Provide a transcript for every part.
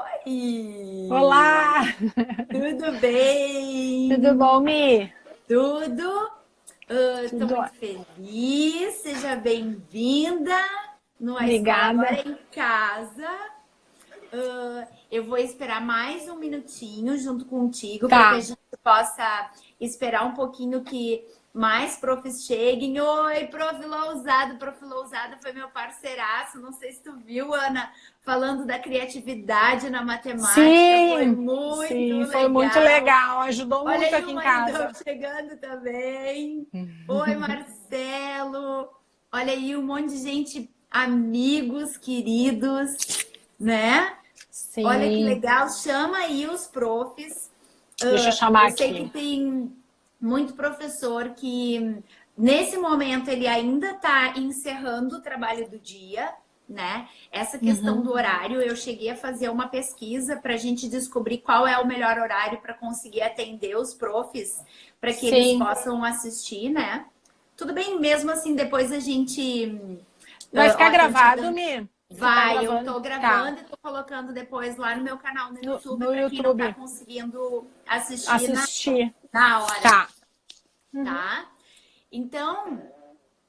Oi! Olá! Tudo bem? Tudo bom, Mi? Tudo? Estou Tudo muito feliz. Seja bem-vinda numa escola agora ligada. em casa. Eu vou esperar mais um minutinho junto contigo para que a Tá. gente possa esperar um pouquinho que mais profs cheguem. Oi, Prof. Lousada foi meu parceiraço. Não sei se tu viu, Ana, falando da criatividade na matemática. Foi Sim, muito sim, foi muito legal. legal. Ajudou Olha muito aí aqui o em maridão casa. chegando também. Oi, Marcelo. Olha aí um monte de gente, amigos, queridos, né? Olha que Sim, legal. Chama aí os profs. deixa eu chamar Eu sei que aqui. tem muito professor que, nesse momento, ele ainda está encerrando o trabalho do dia, né? Essa questão Uhum. do horário, eu cheguei a fazer uma pesquisa para a gente descobrir qual é o melhor horário para conseguir atender os profs, para que eles Sim. possam assistir, né? Tudo bem, mesmo assim, depois a gente. Vai ficar Ó, estão te gravado, dando. Mi? Ficar Vai, eu gravando? tô Tá. gravando e tô colocando depois lá no meu canal no YouTube No para quem não tá YouTube. conseguindo assistir Assistir. na hora, Tá. Uhum. tá? Então,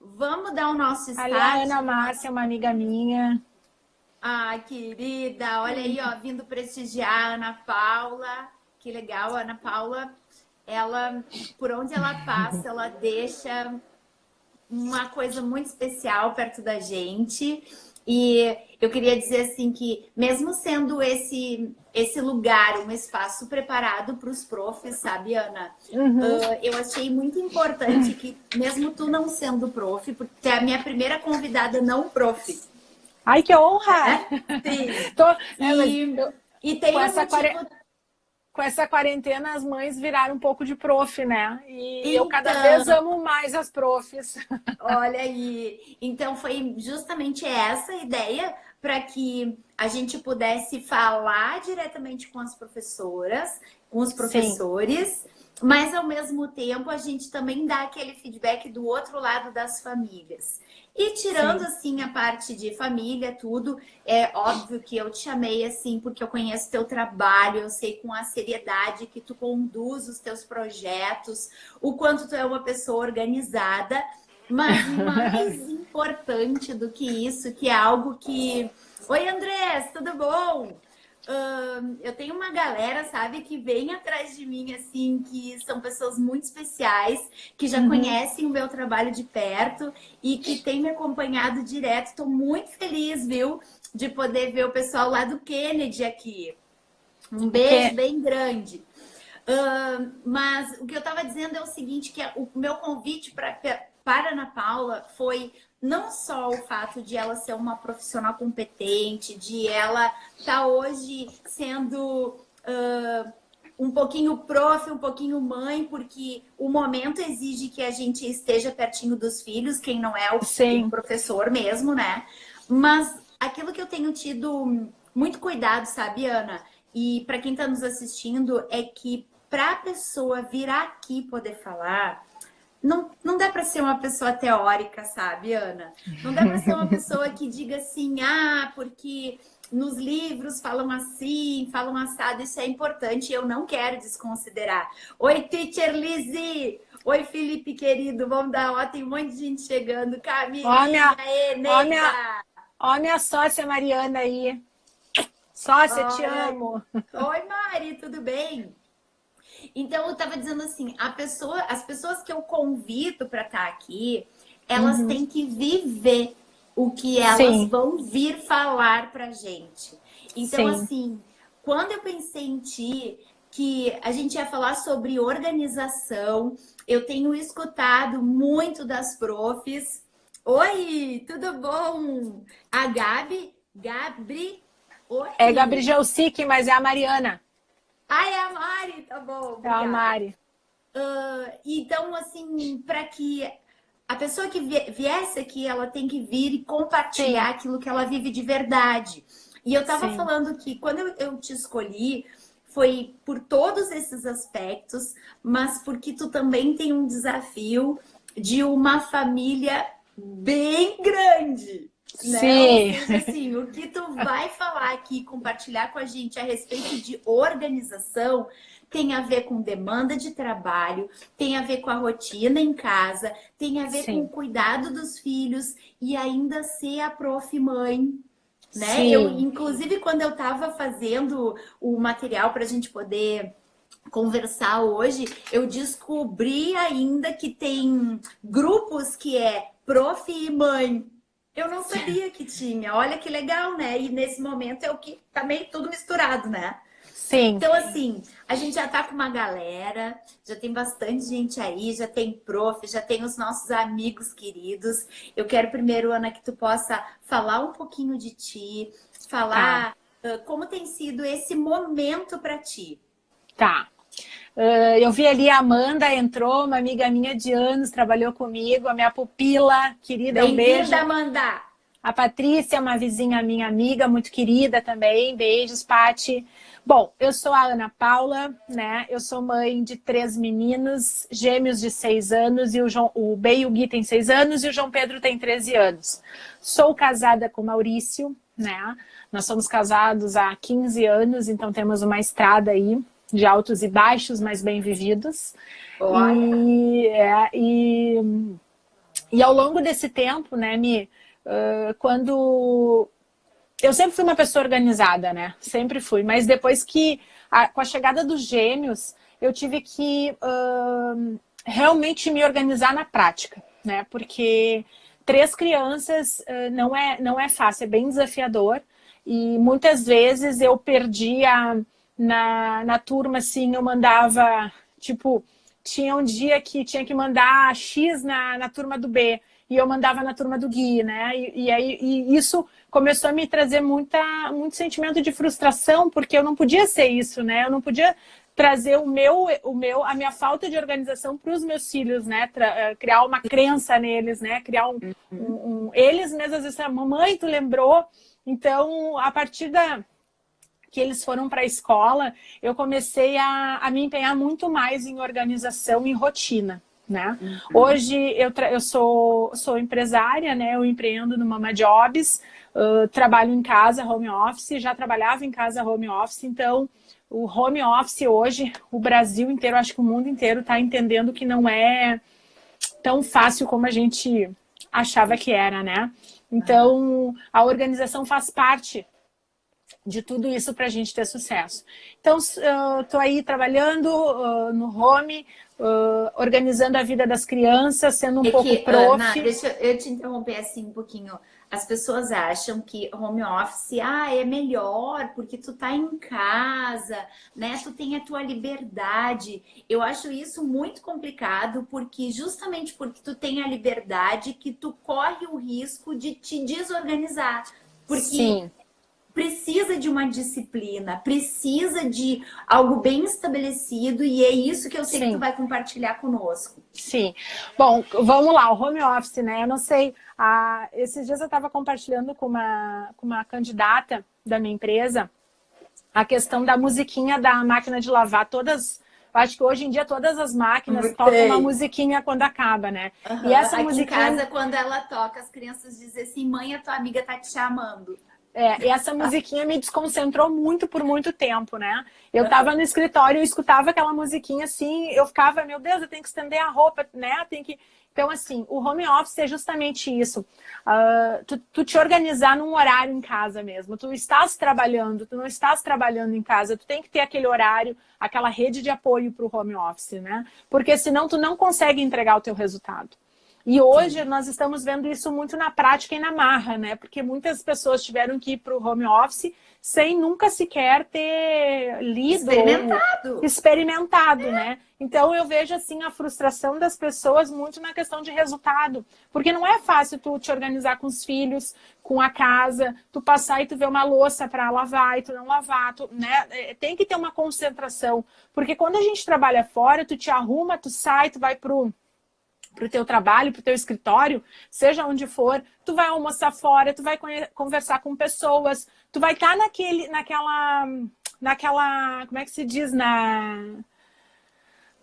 vamos dar o nosso Ali a start. Ana Márcia, uma amiga minha. Ah, querida, olha aí, ó, vindo prestigiar a Ana Paula. Que legal, a Ana Paula, ela, por onde ela passa, ela deixa uma coisa muito especial perto da gente. E eu queria dizer assim que mesmo sendo esse lugar, um espaço preparado para os profs, sabe, Ana? Uhum. Eu achei muito importante que, mesmo tu não sendo prof, porque tu é a minha primeira convidada não prof, Ai, que honra! né? Sim. Tô, mas E, e com tem um essa motivo. com essa quarentena, as mães viraram um pouco de prof, né? E eu cada vez Então, amo mais as profs. olha aí, então foi justamente essa a ideia para que a gente pudesse falar diretamente com as professoras, com os Sim, professores, mas ao mesmo tempo a gente também dá aquele feedback do outro lado das famílias. E tirando sim, assim a parte de família, tudo, é óbvio que eu te chamei assim porque eu conheço teu trabalho, eu sei com a seriedade que tu conduz os teus projetos, o quanto tu é uma pessoa organizada. Mas mais importante do que isso, que é algo que. Oi, Andrés, tudo bom? Eu tenho uma galera, sabe, que vem atrás de mim, assim, que são pessoas muito especiais, que já uhum. conhecem o meu trabalho de perto e que têm me acompanhado direto. Estou muito feliz, viu, de poder ver o pessoal lá do Kennedy aqui. Um beijo Que bem grande. Mas o que eu estava dizendo é o seguinte, que o meu convite para Ana Paula foi não só o fato de ela ser uma profissional competente, de ela estar hoje sendo um pouquinho prof, um pouquinho mãe, porque o momento exige que a gente esteja pertinho dos filhos, quem não é o sim, professor mesmo, né? Mas aquilo que eu tenho tido muito cuidado, sabe, Ana? E para quem está nos assistindo, é que para a pessoa vir aqui poder falar, não dá para ser uma pessoa teórica, sabe, Ana? Não dá para ser uma pessoa que diga assim, ah, porque nos livros falam assim, falam assado, isso é importante, eu não quero desconsiderar. Oi, Teacher Lizzie! Oi, Felipe querido, vamos dar, ó, tem um monte de gente chegando. ó Camilinha, minha, ó minha, Eneida! ó minha sócia Mariana aí. Sócia, te Olha aí. amo. Oi, Mari, tudo bem? Então, eu estava dizendo assim, as pessoas que eu convido para estar aqui, elas Uhum. têm que viver o que elas Sim, vão vir falar para gente. Então, sim. assim, quando eu pensei em ti, que a gente ia falar sobre organização, eu tenho escutado muito das profs. Oi, tudo bom? A Gabri, É oi. Gabriel Sique, mas é a Mariana. Ai, a Mari, tá bom, É a obrigada. Mari. Então, assim, para que a pessoa que viesse aqui, ela tem que vir e compartilhar Sim, aquilo que ela vive de verdade. E eu tava sim. falando que quando eu te escolhi, foi por todos esses aspectos, mas porque tu também tem um desafio de uma família bem grande. né? Ou Sim, seja, assim, o que tu vai falar aqui, compartilhar com a gente a respeito de organização, tem a ver com demanda de trabalho, tem a ver com a rotina em casa, tem a ver com o sim, cuidado dos filhos e ainda ser a prof mãe, né? Eu, sim. inclusive, quando eu estava fazendo o material para a gente poder conversar hoje, eu descobri ainda que tem grupos que é prof e mãe. Eu não sabia que tinha. Olha que legal, né? E nesse momento é o que tá meio tudo misturado, né? Sim. Então, assim, a gente já tá com uma galera, já tem bastante gente aí, já tem prof, já tem os nossos amigos queridos. Eu quero primeiro, Ana, que tu possa falar um pouquinho de ti, Tá, falar como tem sido esse momento para ti. tá. Eu vi ali a Amanda entrou, uma amiga minha de anos, trabalhou comigo, a minha pupila querida, um Bem-vinda, beijo. Amanda! A Patrícia, uma vizinha minha amiga, muito querida também. Beijos, Pati. Bom, eu sou a Ana Paula, né? Eu sou mãe de 3 meninos, gêmeos de 6 anos, e o Bey e o Gui tem 6 anos, e o João Pedro tem 13 anos. Sou casada com o Maurício, né? Nós somos casados há 15 anos, então temos uma estrada aí de altos e baixos, mas bem vividos. Olha, E ao longo desse tempo, né, quando eu sempre fui uma pessoa organizada, né? Sempre fui. Mas depois com a chegada dos gêmeos, eu tive que realmente me organizar na prática, né? Porque 3 crianças não é fácil, é bem desafiador. E muitas vezes eu perdia na turma, assim, eu mandava, tipo, tinha um dia que tinha que mandar X na turma do B e eu mandava na turma do Gui, né? E isso começou a me trazer muito sentimento de frustração, porque eu não podia ser isso, né? Eu não podia trazer a minha falta de organização para os meus filhos, né? Criar uma crença neles, né? Criar eles mesmos às vezes, mamãe, tu lembrou? Então, a partir que eles foram para a escola, eu comecei a me empenhar muito mais em organização e rotina. Né? Hoje eu sou empresária, né? Eu empreendo no Mama Jobs, trabalho em casa, home office, já trabalhava em casa, home office, então o home office hoje, o Brasil inteiro, acho que o mundo inteiro está entendendo que não é tão fácil como a gente achava que era, né? Então, a organização faz parte de tudo isso para a gente ter sucesso. Então, estou aí trabalhando no home, organizando a vida das crianças, sendo um é pouco que, Ana, prof. deixa eu te interromper assim um pouquinho. As pessoas acham que home office, é melhor porque tu tá em casa, né? Tu tem a tua liberdade. Eu acho isso muito complicado porque justamente porque tu tem a liberdade que tu corre o risco de te desorganizar. Porque Sim, precisa de uma disciplina, precisa de algo bem estabelecido e é isso que eu sei que tu sim. vai compartilhar conosco. Sim. Bom, vamos lá, o home office, né? Eu não sei, esses dias eu estava compartilhando com uma candidata da minha empresa a questão da musiquinha da máquina de lavar. Acho que hoje em dia todas as máquinas tocam uma Tem. musiquinha quando acaba, né? E Aham. essa Aqui em musiquinha casa, quando ela toca, as crianças dizem assim: mãe, a tua amiga tá te chamando. E essa musiquinha me desconcentrou muito por muito tempo, né? Eu tava no escritório, eu escutava aquela musiquinha assim, eu ficava, meu Deus, eu tenho que estender a roupa, né? Então, assim, o home office é justamente isso. Tu te organizar num horário em casa mesmo. Tu estás trabalhando, tu não estás trabalhando em casa, tu tem que ter aquele horário, aquela rede de apoio para o home office, né? Porque senão tu não consegue entregar o teu resultado. E hoje Sim. nós estamos vendo isso muito na prática e na marra, né? Porque muitas pessoas tiveram que ir para o home office sem nunca sequer ter lido ou Experimentado. experimentado, né? Então eu vejo assim a frustração das pessoas muito na questão de resultado, porque não é fácil tu te organizar com os filhos, com a casa, tu passar e tu ver uma louça para lavar e tu não lavar, né? Tem que ter uma concentração, porque quando a gente trabalha fora, tu te arruma, tu sai, tu vai pro teu trabalho, pro teu escritório, seja onde for, tu vai almoçar fora, tu vai conversar com pessoas, tu vai estar naquela, como é que se diz,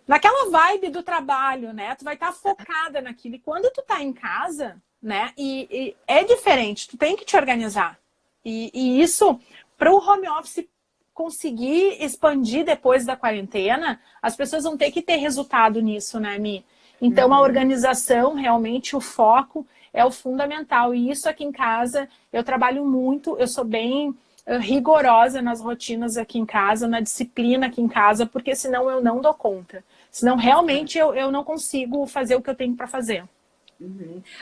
naquela vibe do trabalho, né? Tu vai estar focada naquilo. E quando tu tá em casa, né? E é diferente, tu tem que te organizar. E isso, para o home office conseguir expandir depois da quarentena, as pessoas vão ter que ter resultado nisso, né, Mi? Então, a organização, realmente, o foco é o fundamental. E isso aqui em casa, eu trabalho muito, eu sou bem rigorosa nas rotinas aqui em casa, na disciplina aqui em casa, porque senão eu não dou conta. Senão, realmente, eu não consigo fazer o que eu tenho para fazer.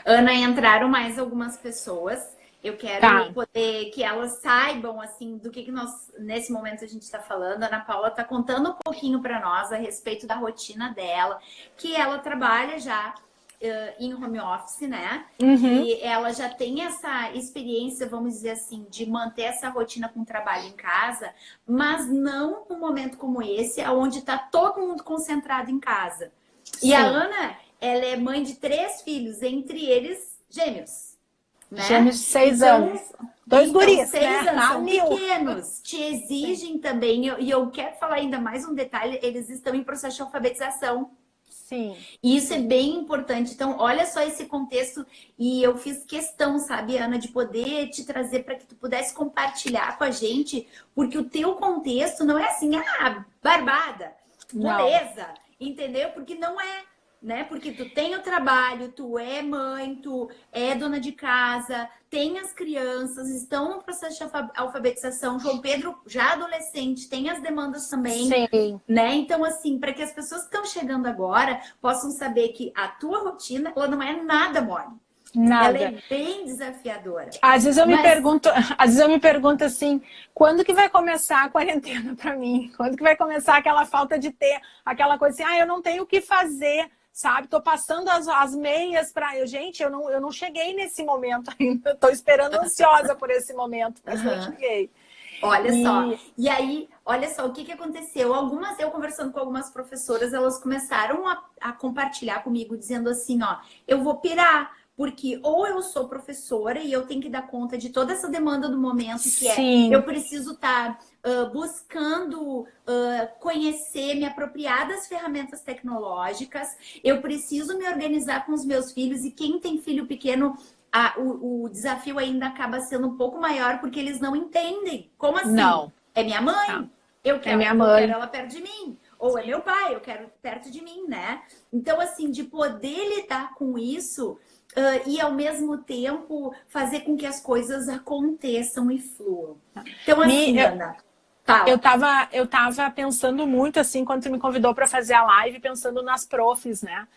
Ana, entraram mais algumas pessoas. Eu quero poder que elas saibam, assim, do que nós, nesse momento, a gente está falando. A Ana Paula está contando um pouquinho para nós a respeito da rotina dela, que ela trabalha já em home office, né? E ela já tem essa experiência, vamos dizer assim, de manter essa rotina com trabalho em casa, mas não num momento como esse, onde está todo mundo concentrado em casa. Sim. E a Ana, ela é mãe de 3 filhos, entre eles gêmeos. Né? Gêmeos de 6 anos. 2 guris, 6 né? anos, são pequenos, te exigem também, e eu quero falar ainda mais um detalhe, eles estão em processo de alfabetização. Sim. E isso é bem importante. Então, olha só esse contexto, e eu fiz questão, sabe, Ana, de poder te trazer para que tu pudesse compartilhar com a gente, porque o teu contexto não é assim, barbada, moleza, entendeu? Porque não é. Né? Porque tu tem o trabalho, tu é mãe, tu é dona de casa, tem as crianças, estão no processo de alfabetização. João Pedro, já adolescente, tem as demandas também. Sim. Né? Então, assim, para que as pessoas que estão chegando agora possam saber que a tua rotina, ela não é nada mole. Nada. Ela é bem desafiadora. Às vezes eu me pergunto assim, quando que vai começar a quarentena para mim? Quando que vai começar aquela falta de ter, aquela coisa assim, eu não tenho o que fazer. Sabe, tô passando as meias para gente, eu não cheguei nesse momento ainda, tô esperando ansiosa por esse momento, mas não cheguei. Olha só, e aí, olha só, o que aconteceu? Eu conversando com algumas professoras, elas começaram a compartilhar comigo, dizendo assim, ó, eu vou pirar, porque ou eu sou professora e eu tenho que dar conta de toda essa demanda do momento, que Sim. eu preciso estar buscando conhecer, me apropriar das ferramentas tecnológicas, eu preciso me organizar com os meus filhos, e quem tem filho pequeno, o desafio ainda acaba sendo um pouco maior, porque eles não entendem. Como assim? Não. É minha mãe, Não. eu quero ela perto de mim. Ou é meu pai, eu quero perto de mim, né? Então, assim, de poder lidar com isso e, ao mesmo tempo, fazer com que as coisas aconteçam e fluam. Então, assim, Ana... Eu tava pensando muito, assim, quando tu me convidou para fazer a live, pensando nas profs, né?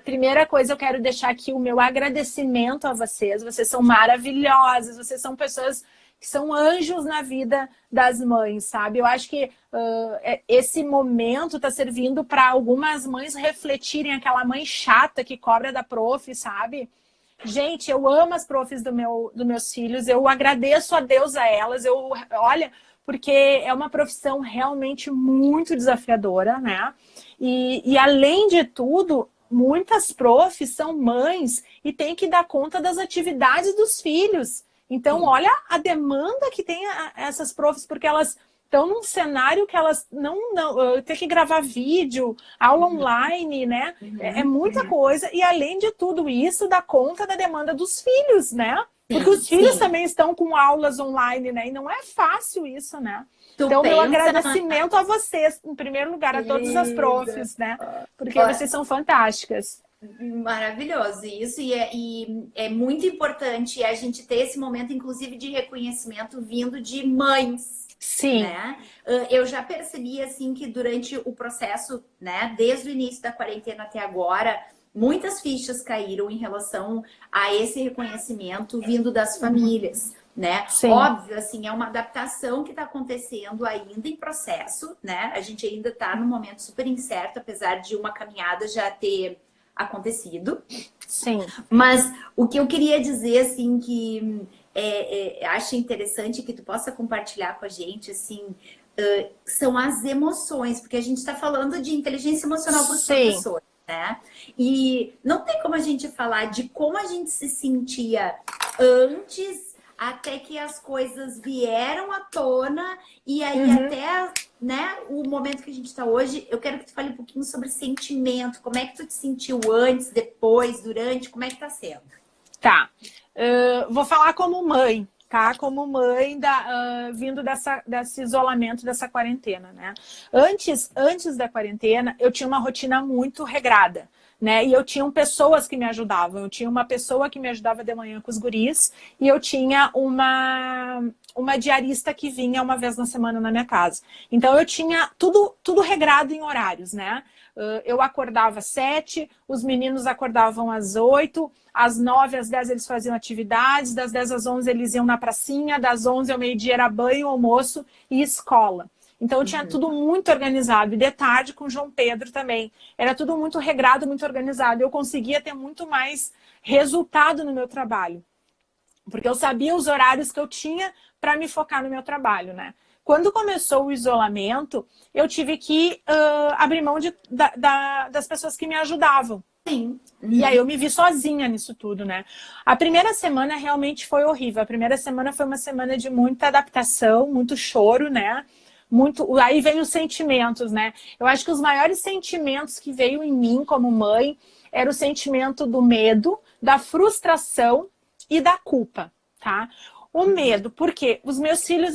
Primeira coisa, eu quero deixar aqui o meu agradecimento a vocês. Vocês são maravilhosas, vocês são pessoas que são anjos na vida das mães, sabe? Eu acho que esse momento está servindo para algumas mães refletirem aquela mãe chata que cobra da prof, sabe? Gente, eu amo as profs dos meus filhos, eu agradeço a Deus a elas, olha, porque é uma profissão realmente muito desafiadora, né? E além de tudo, muitas profs são mães e têm que dar conta das atividades dos filhos. Então, olha a demanda que tem essas profs, porque elas estão num cenário que elas não tem que gravar vídeo, aula online, né? É muita coisa. E além de tudo isso, dá conta da demanda dos filhos, né? Porque os filhos também estão com aulas online, né? E não é fácil isso, né? Então, meu agradecimento a vocês, em primeiro lugar, a todas as profs, né? Porque vocês são fantásticas. Maravilhoso isso, e é muito importante a gente ter esse momento, inclusive, de reconhecimento vindo de mães. Sim. Né? Eu já percebi, assim, que durante o processo, né, desde o início da quarentena até agora, muitas fichas caíram em relação a esse reconhecimento vindo das famílias, né? Sim. Óbvio, assim, é uma adaptação que está acontecendo ainda em processo, né? A gente ainda está num momento super incerto, apesar de uma caminhada já ter acontecido. Sim. Mas o que eu queria dizer, assim, que acho interessante que tu possa compartilhar com a gente, assim, são as emoções, porque a gente está falando de inteligência emocional para os professores, né? E não tem como a gente falar de como a gente se sentia antes, até que as coisas vieram à tona, e aí até, né, o momento que a gente está hoje. Eu quero que tu fale um pouquinho sobre sentimento, como é que tu te sentiu antes, depois, durante, como é que tá sendo? Tá. Vou falar como mãe, tá? Como mãe vindo desse isolamento, dessa quarentena, né? Antes da quarentena, eu tinha uma rotina muito regrada, né? E eu tinha pessoas que me ajudavam. Eu tinha uma pessoa que me ajudava de manhã com os guris e eu tinha uma diarista que vinha uma vez na semana na minha casa. Então eu tinha tudo regrado em horários, né? Eu acordava às 7, os meninos acordavam às 8, às 9, às 10 eles faziam atividades, das 10 às 11 eles iam na pracinha, das 11 ao meio-dia era banho, almoço e escola. Então eu tinha tudo muito organizado. E de tarde com o João Pedro também. Era tudo muito regrado, muito organizado. Eu conseguia ter muito mais resultado no meu trabalho. Porque eu sabia os horários que eu tinha para me focar no meu trabalho, né? Quando começou o isolamento, eu tive que abrir mão das pessoas que me ajudavam. Sim. E aí eu me vi sozinha nisso tudo, né? A primeira semana realmente foi horrível. A primeira semana foi uma semana de muita adaptação, muito choro, né? Aí vem os sentimentos, né? Eu acho que os maiores sentimentos que veio em mim como mãe era o sentimento do medo, da frustração e da culpa, tá? O medo, porque os meus filhos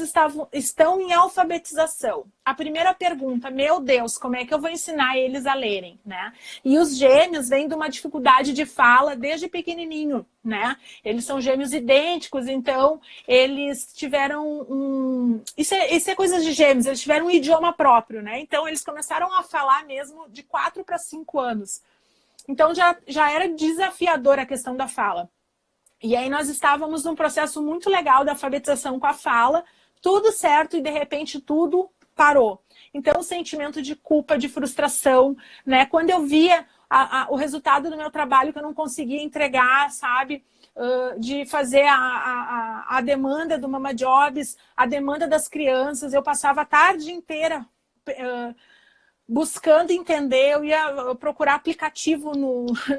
estão em alfabetização. A primeira pergunta, meu Deus, como é que eu vou ensinar eles a lerem, né? E os gêmeos vêm de uma dificuldade de fala desde pequenininho, né? Eles são gêmeos idênticos, então eles tiveram Isso é coisa de gêmeos, eles tiveram um idioma próprio, né? Então eles começaram a falar mesmo de 4 para 5 anos. Então já era desafiador a questão da fala. E aí nós estávamos num processo muito legal da alfabetização com a fala, tudo certo e de repente tudo parou. Então o sentimento de culpa, de frustração, né? Quando eu via o resultado do meu trabalho que eu não conseguia entregar, sabe? De fazer a demanda do Mama Jobs, a demanda das crianças, eu passava a tarde inteira buscando entender, eu ia procurar aplicativo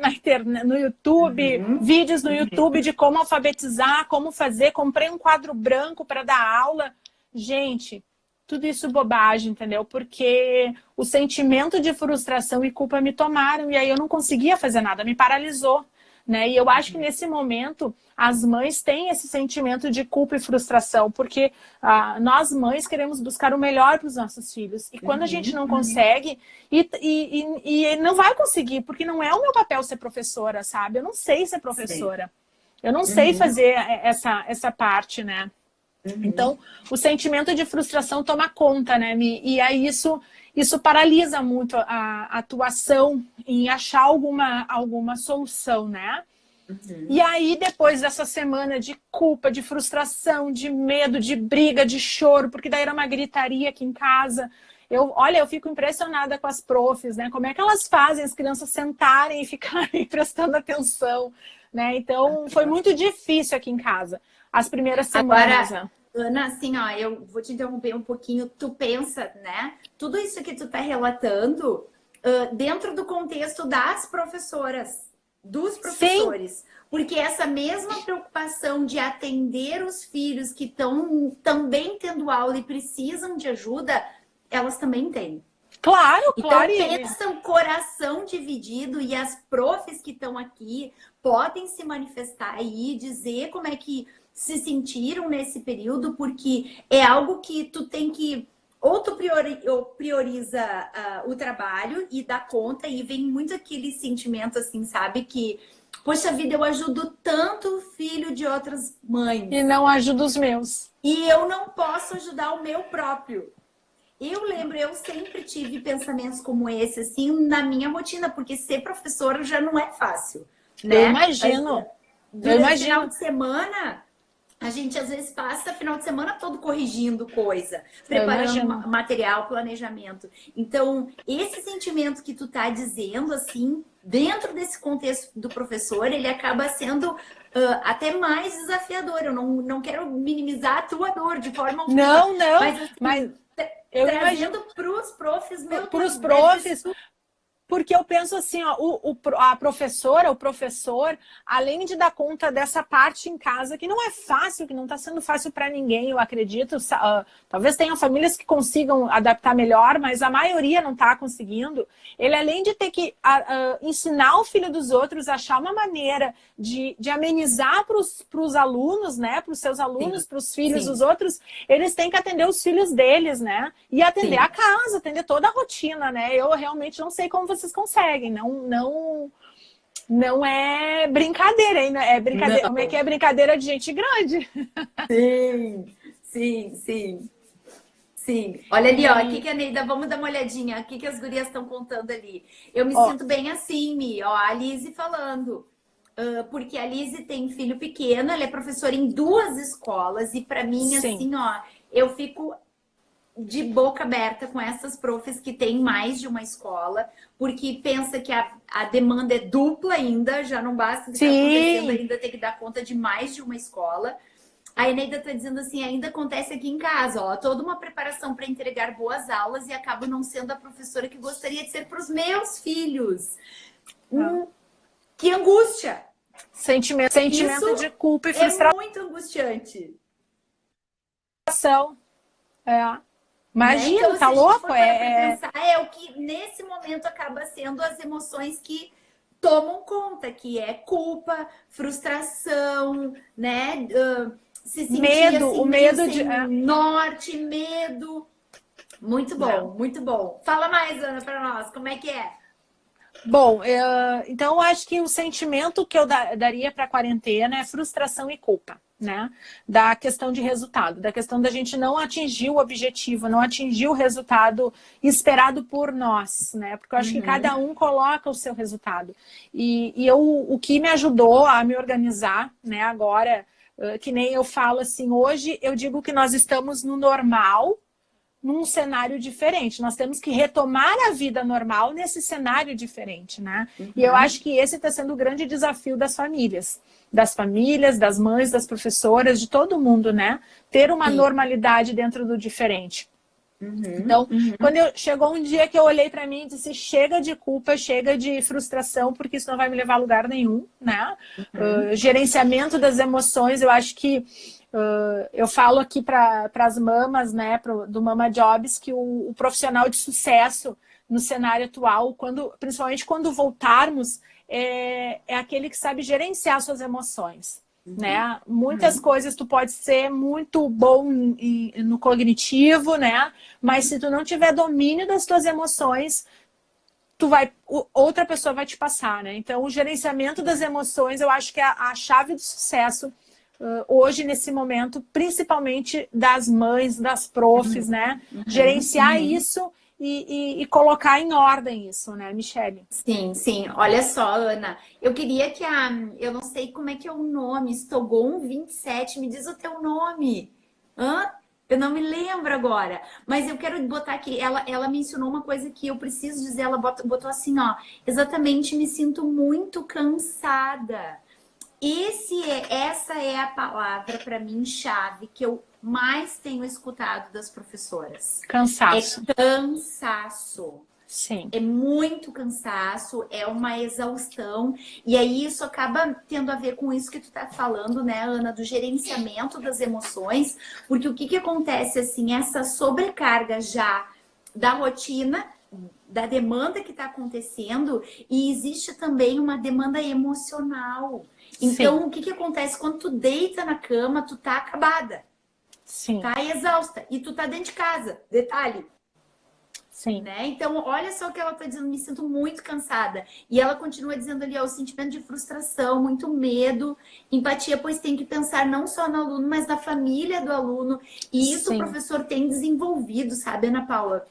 na internet, no YouTube, vídeos no YouTube de como alfabetizar, como fazer, comprei um quadro branco para dar aula. Gente, tudo isso bobagem, entendeu? Porque o sentimento de frustração e culpa me tomaram e aí eu não conseguia fazer nada, me paralisou, né? E eu acho que nesse momento as mães têm esse sentimento de culpa e frustração, porque nós mães queremos buscar o melhor para os nossos filhos. E quando a gente não consegue, e não vai conseguir, porque não é o meu papel ser professora, sabe? Eu não sei ser professora. Eu não sei fazer essa parte, né? Então, o sentimento de frustração toma conta, né? E aí isso paralisa muito a atuação em achar alguma solução, né? E aí, depois dessa semana de culpa, de frustração, de medo, de briga, de choro, porque daí era uma gritaria aqui em casa. Eu fico impressionada com as profs, né? Como é que elas fazem as crianças sentarem e ficarem prestando atenção, né? Então, foi muito difícil aqui em casa, as primeiras semanas. Agora, Ana, assim, ó, eu vou te interromper um pouquinho. Tu pensa, né? Tudo isso que tu tá relatando dentro do contexto das professoras, dos professores. Sim. Porque essa mesma preocupação de atender os filhos que estão também tendo aula e precisam de ajuda, elas também têm. Claro, então, claro. Pensa um coração dividido e as profs que estão aqui podem se manifestar aí, dizer como é que se sentiram nesse período, porque é algo que tu tem que... Ou tu prioriza o trabalho e dá conta, e vem muito aquele sentimento assim, sabe? Que, poxa vida, eu ajudo tanto o filho de outras mães. E não ajudo os meus. E eu não posso ajudar o meu próprio. Eu lembro, eu sempre tive pensamentos como esse, assim, na minha rotina, porque ser professora já não é fácil, né? Eu imagino. Durante o final de semana... A gente, às vezes, passa final de semana todo corrigindo coisa, preparando material, planejamento. Então, esse sentimento que tu tá dizendo, assim, dentro desse contexto do professor, ele acaba sendo até mais desafiador. Eu não quero minimizar a tua dor de forma alguma. Não. Mas eu trazendo para os profs, para os profs... porque eu penso assim, ó, a professora, o professor, além de dar conta dessa parte em casa, que não é fácil, que não está sendo fácil para ninguém, eu acredito. Talvez tenham famílias que consigam adaptar melhor, mas a maioria não está conseguindo. Ele, além de ter que ensinar o filho dos outros, achar uma maneira de amenizar para os alunos, né? Para os seus alunos, para os filhos dos outros, eles têm que atender os filhos deles, né? E atender a casa, atender toda a rotina, né? Eu realmente não sei como vocês conseguem. Não é brincadeira, hein? É brincadeira. Como é que é brincadeira de gente grande? Sim. Olha ali, ó, aqui que a Neida, vamos dar uma olhadinha, aqui que as gurias estão contando ali. Eu me sinto bem assim, Mi, ó, a Lise falando. Porque a Lise tem filho pequeno, ela é professora em 2 escolas, e para mim, assim, ó, eu fico de boca aberta com essas profs que têm mais de uma escola, porque pensa que a demanda é dupla ainda, já não basta o que está acontecendo, ainda tem que dar conta de mais de uma escola. A Eneida está dizendo assim, ainda acontece aqui em casa, ó, toda uma preparação para entregar boas aulas e acabo não sendo a professora que gostaria de ser para os meus filhos. Que angústia! Sentimento de culpa e frustração. É muito angustiante. Imagina, então, tá louco? Pensar, é o que nesse momento acaba sendo as emoções que tomam conta, que é culpa, frustração, né? Se sentir medo, assim, o medo de norte, medo. Muito bom, muito bom. Fala mais, Ana, para nós, como é que é? Bom, então eu acho que o sentimento que eu daria para a quarentena é frustração e culpa, né? Da questão de resultado, da questão da gente não atingir o objetivo, não atingir o resultado esperado por nós, né? Porque eu acho que cada um coloca o seu resultado. E o que me ajudou a me organizar, né, agora, que nem eu falo assim, hoje eu digo que nós estamos no normal, num cenário diferente. Nós temos que retomar a vida normal nesse cenário diferente, né? E eu acho que esse está sendo o grande desafio das famílias, das mães, das professoras, de todo mundo, né? Ter uma normalidade dentro do diferente. Então, quando chegou um dia que eu olhei para mim e disse, chega de culpa, chega de frustração, porque isso não vai me levar a lugar nenhum, né? Gerenciamento das emoções, eu acho que eu falo aqui para as mamas, né, do Mama Jobs, que o profissional de sucesso no cenário atual, principalmente quando voltarmos, é aquele que sabe gerenciar suas emoções. Né? Muitas coisas tu pode ser muito bom no cognitivo, né? Mas se tu não tiver domínio das tuas emoções, outra pessoa vai te passar, né? Então, o gerenciamento das emoções, eu acho que é a chave do sucesso hoje, nesse momento, principalmente das mães, das profs, né? Gerenciar isso e colocar em ordem isso, né, Michele? Sim. Olha só, Ana, eu queria que eu não sei como é que é o nome, Stogon 27, me diz o teu nome. Eu não me lembro agora, mas eu quero botar aqui, ela mencionou uma coisa que eu preciso dizer, ela botou assim, ó, exatamente, me sinto muito cansada. Essa é a palavra para mim chave que eu mais tenho escutado das professoras. Cansaço. É cansaço. Sim. É muito cansaço, é uma exaustão. E aí isso acaba tendo a ver com isso que tu tá falando, né, Ana, do gerenciamento das emoções. Porque o que acontece, assim, essa sobrecarga já da rotina, da demanda que está acontecendo, e existe também uma demanda emocional. Então, o que acontece? Quando tu deita na cama, tu tá acabada. Sim. Tá exausta. E tu tá dentro de casa. Detalhe. Sim. Né? Então, olha só o que ela tá dizendo. Me sinto muito cansada. E ela continua dizendo ali, ó, o sentimento de frustração, muito medo, empatia, pois tem que pensar não só no aluno, mas na família do aluno. E isso o professor tem desenvolvido, sabe, Ana Paula?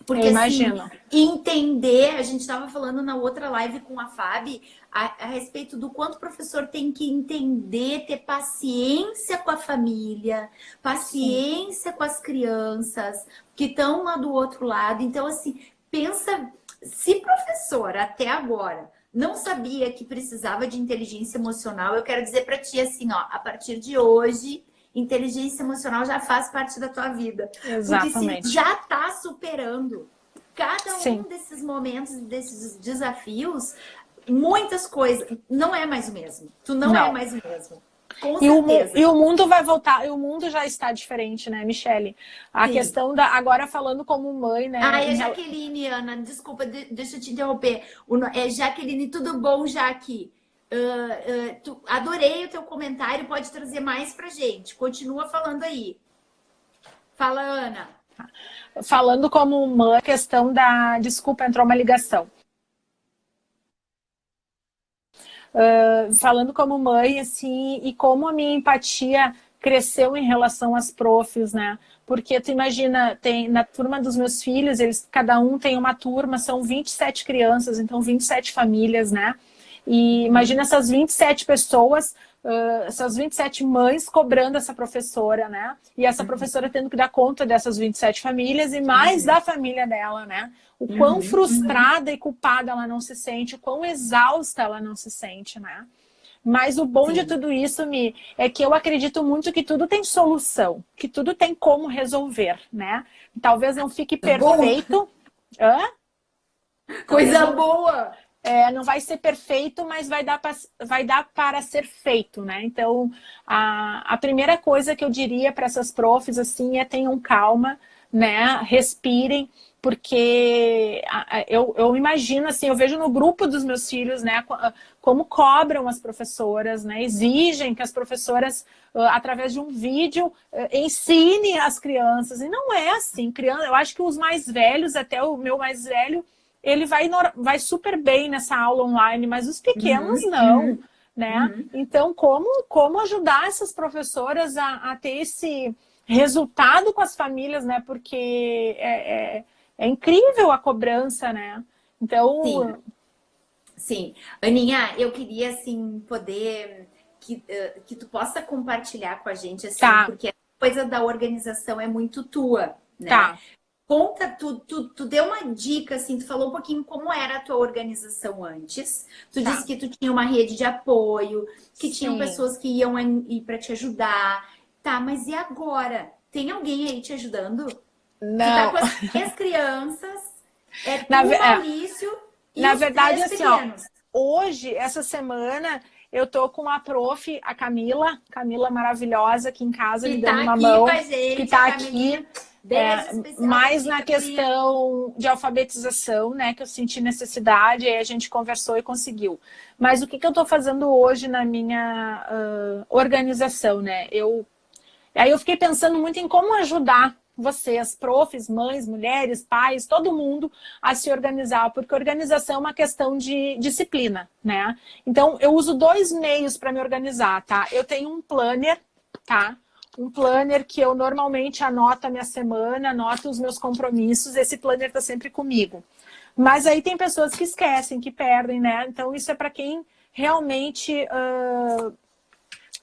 Porque, assim, entender, a gente estava falando na outra live com a Fabi, a respeito do quanto o professor tem que entender, ter paciência com a família, paciência com as crianças que estão lá do outro lado. Então, assim, pensa, se professor até agora não sabia que precisava de inteligência emocional, eu quero dizer para ti assim, ó, a partir de hoje, inteligência emocional já faz parte da tua vida. Exatamente. Porque se já tá superando, Cada Sim. um desses momentos, desses desafios, muitas coisas, não é mais o mesmo. Tu não é mais o mesmo. Com certeza. E o mundo vai voltar, e o mundo já está diferente, né, Michele? A Sim. questão da. Agora falando como mãe, né? Ah, é Jaqueline, Ana, desculpa, deixa eu te interromper. É Jaqueline, tudo bom, Jaque? Adorei o teu comentário, pode trazer mais pra gente. Continua falando aí. Fala, Ana. Falando como mãe, a questão da. Desculpa, entrou uma ligação. Falando como mãe, assim, e como a minha empatia cresceu em relação às profs, né? Porque tu imagina, tem na turma dos meus filhos, eles cada um tem uma turma, são 27 crianças, então 27 famílias, né? E imagina essas 27 pessoas, essas 27 mães cobrando essa professora, né? E essa professora tendo que dar conta dessas 27 famílias e mais da família dela, né? O quão frustrada e culpada ela não se sente, o quão exausta ela não se sente, né? Mas o bom de tudo isso, Mi, é que eu acredito muito que tudo tem solução, que tudo tem como resolver, né? Talvez não fique perfeito. Hã? Coisa boa! Não vai ser perfeito, mas vai dar para ser feito, né? Então, a primeira coisa que eu diria para essas profs, assim, é tenham calma, né? Respirem, porque eu imagino, assim, eu vejo no grupo dos meus filhos, né? Como cobram as professoras, né? Exigem que as professoras, através de um vídeo, ensinem as crianças. E não é assim. Eu acho que os mais velhos, até o meu mais velho, ele vai super bem nessa aula online, mas os pequenos não, né? Então, como ajudar essas professoras a ter esse resultado com as famílias, né? Porque é incrível a cobrança, né? Então... Sim. Aninha, eu queria, assim, poder que tu possa compartilhar com a gente, assim, porque a coisa da organização é muito tua, né? Tá. Conta, tu deu uma dica, assim, tu falou um pouquinho como era a tua organização antes. Tu disse que tu tinha uma rede de apoio, que tinham pessoas que iam ir para te ajudar. Tá, mas e agora? Tem alguém aí te ajudando? Não. Tu tá com as 3 crianças, Maurício e na os verdade, 3 assim, pequenos. Ó, hoje, essa semana, eu tô com a prof, a Camila maravilhosa aqui em casa, me dando uma mão. Com a gente, que tá aqui. Mais na questão de alfabetização, né, que eu senti necessidade, aí a gente conversou e conseguiu. Mas o que eu estou fazendo hoje na minha organização, né? Aí eu fiquei pensando muito em como ajudar vocês, profs, mães, mulheres, pais, todo mundo a se organizar, porque organização é uma questão de disciplina, né? Então, eu uso 2 meios para me organizar, tá? Eu tenho um planner, tá? Um planner que eu normalmente anoto a minha semana, anoto os meus compromissos, esse planner está sempre comigo. Mas aí tem pessoas que esquecem, que perdem, né? Então isso é para quem realmente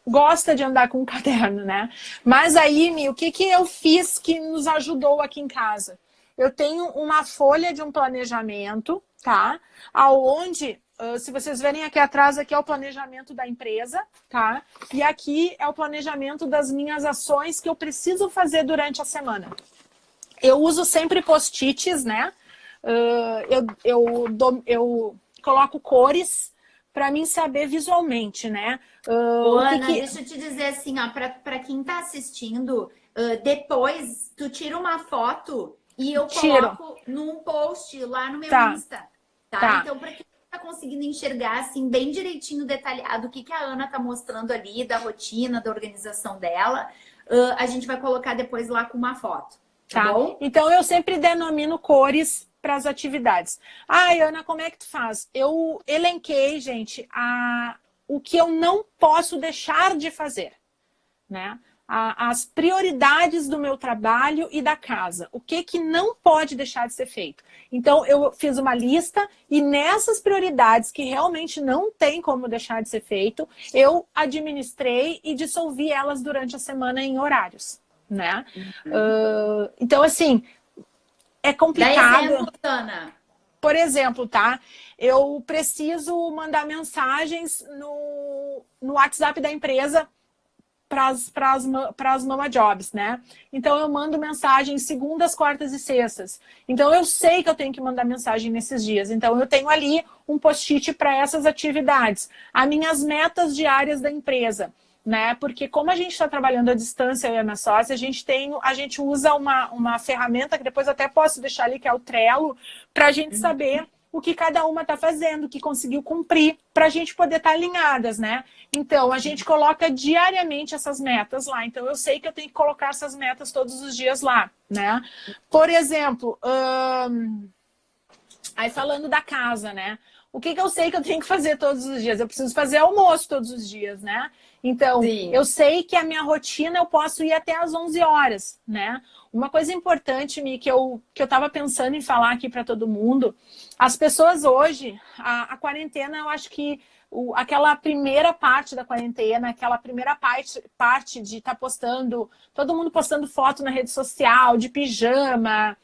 gosta de andar com um caderno, né? Mas aí, Mi, o que eu fiz que nos ajudou aqui em casa? Eu tenho uma folha de um planejamento, tá? Aonde... se vocês verem aqui atrás, aqui é o planejamento da empresa, tá? E aqui é o planejamento das minhas ações que eu preciso fazer durante a semana. Eu uso sempre post-its, né? Eu coloco cores para mim saber visualmente, né? Ana, deixa eu te dizer assim, ó, para quem tá assistindo, depois tu tira uma foto e eu coloco num post lá no meu Insta, tá? Então, para quem tá conseguindo enxergar assim bem direitinho, detalhado o que a Ana tá mostrando ali da rotina, da organização dela, a gente vai colocar depois lá com uma foto, tá bom? Então eu sempre denomino cores para as atividades. Ai, Ana, como é que tu faz? Eu elenquei, gente, o que eu não posso deixar de fazer, né? As prioridades do meu trabalho e da casa. O que não pode deixar de ser feito. Então, eu fiz uma lista e nessas prioridades que realmente não tem como deixar de ser feito, eu administrei e dissolvi elas durante a semana em horários, né? Então, assim, é complicado. Dá exemplo, Ana. Por exemplo, tá? Eu preciso mandar mensagens no WhatsApp da empresa as Mama Jobs, né? Então eu mando mensagem segundas, quartas e sextas. Então eu sei que eu tenho que mandar mensagem nesses dias. Então eu tenho ali um post-it para essas atividades. As minhas metas diárias da empresa, né? Porque como a gente está trabalhando à distância, eu e a minha sócia, a gente usa uma ferramenta que depois eu até posso deixar ali, que é o Trello, para a gente saber o que cada uma está fazendo, o que conseguiu cumprir, para a gente poder estar alinhadas, né? Então, a gente coloca diariamente essas metas lá. Então, eu sei que eu tenho que colocar essas metas todos os dias lá, né? Por exemplo, aí falando da casa, né? O que eu sei que eu tenho que fazer todos os dias? Eu preciso fazer almoço todos os dias, né? Então, Sim. eu sei que a minha rotina eu posso ir até às 11 horas, né? Uma coisa importante, Mi, que eu estava pensando em falar aqui para todo mundo, as pessoas hoje, a quarentena, eu acho que aquela primeira parte da quarentena, aquela primeira parte de estar postando, todo mundo postando foto na rede social, de pijama,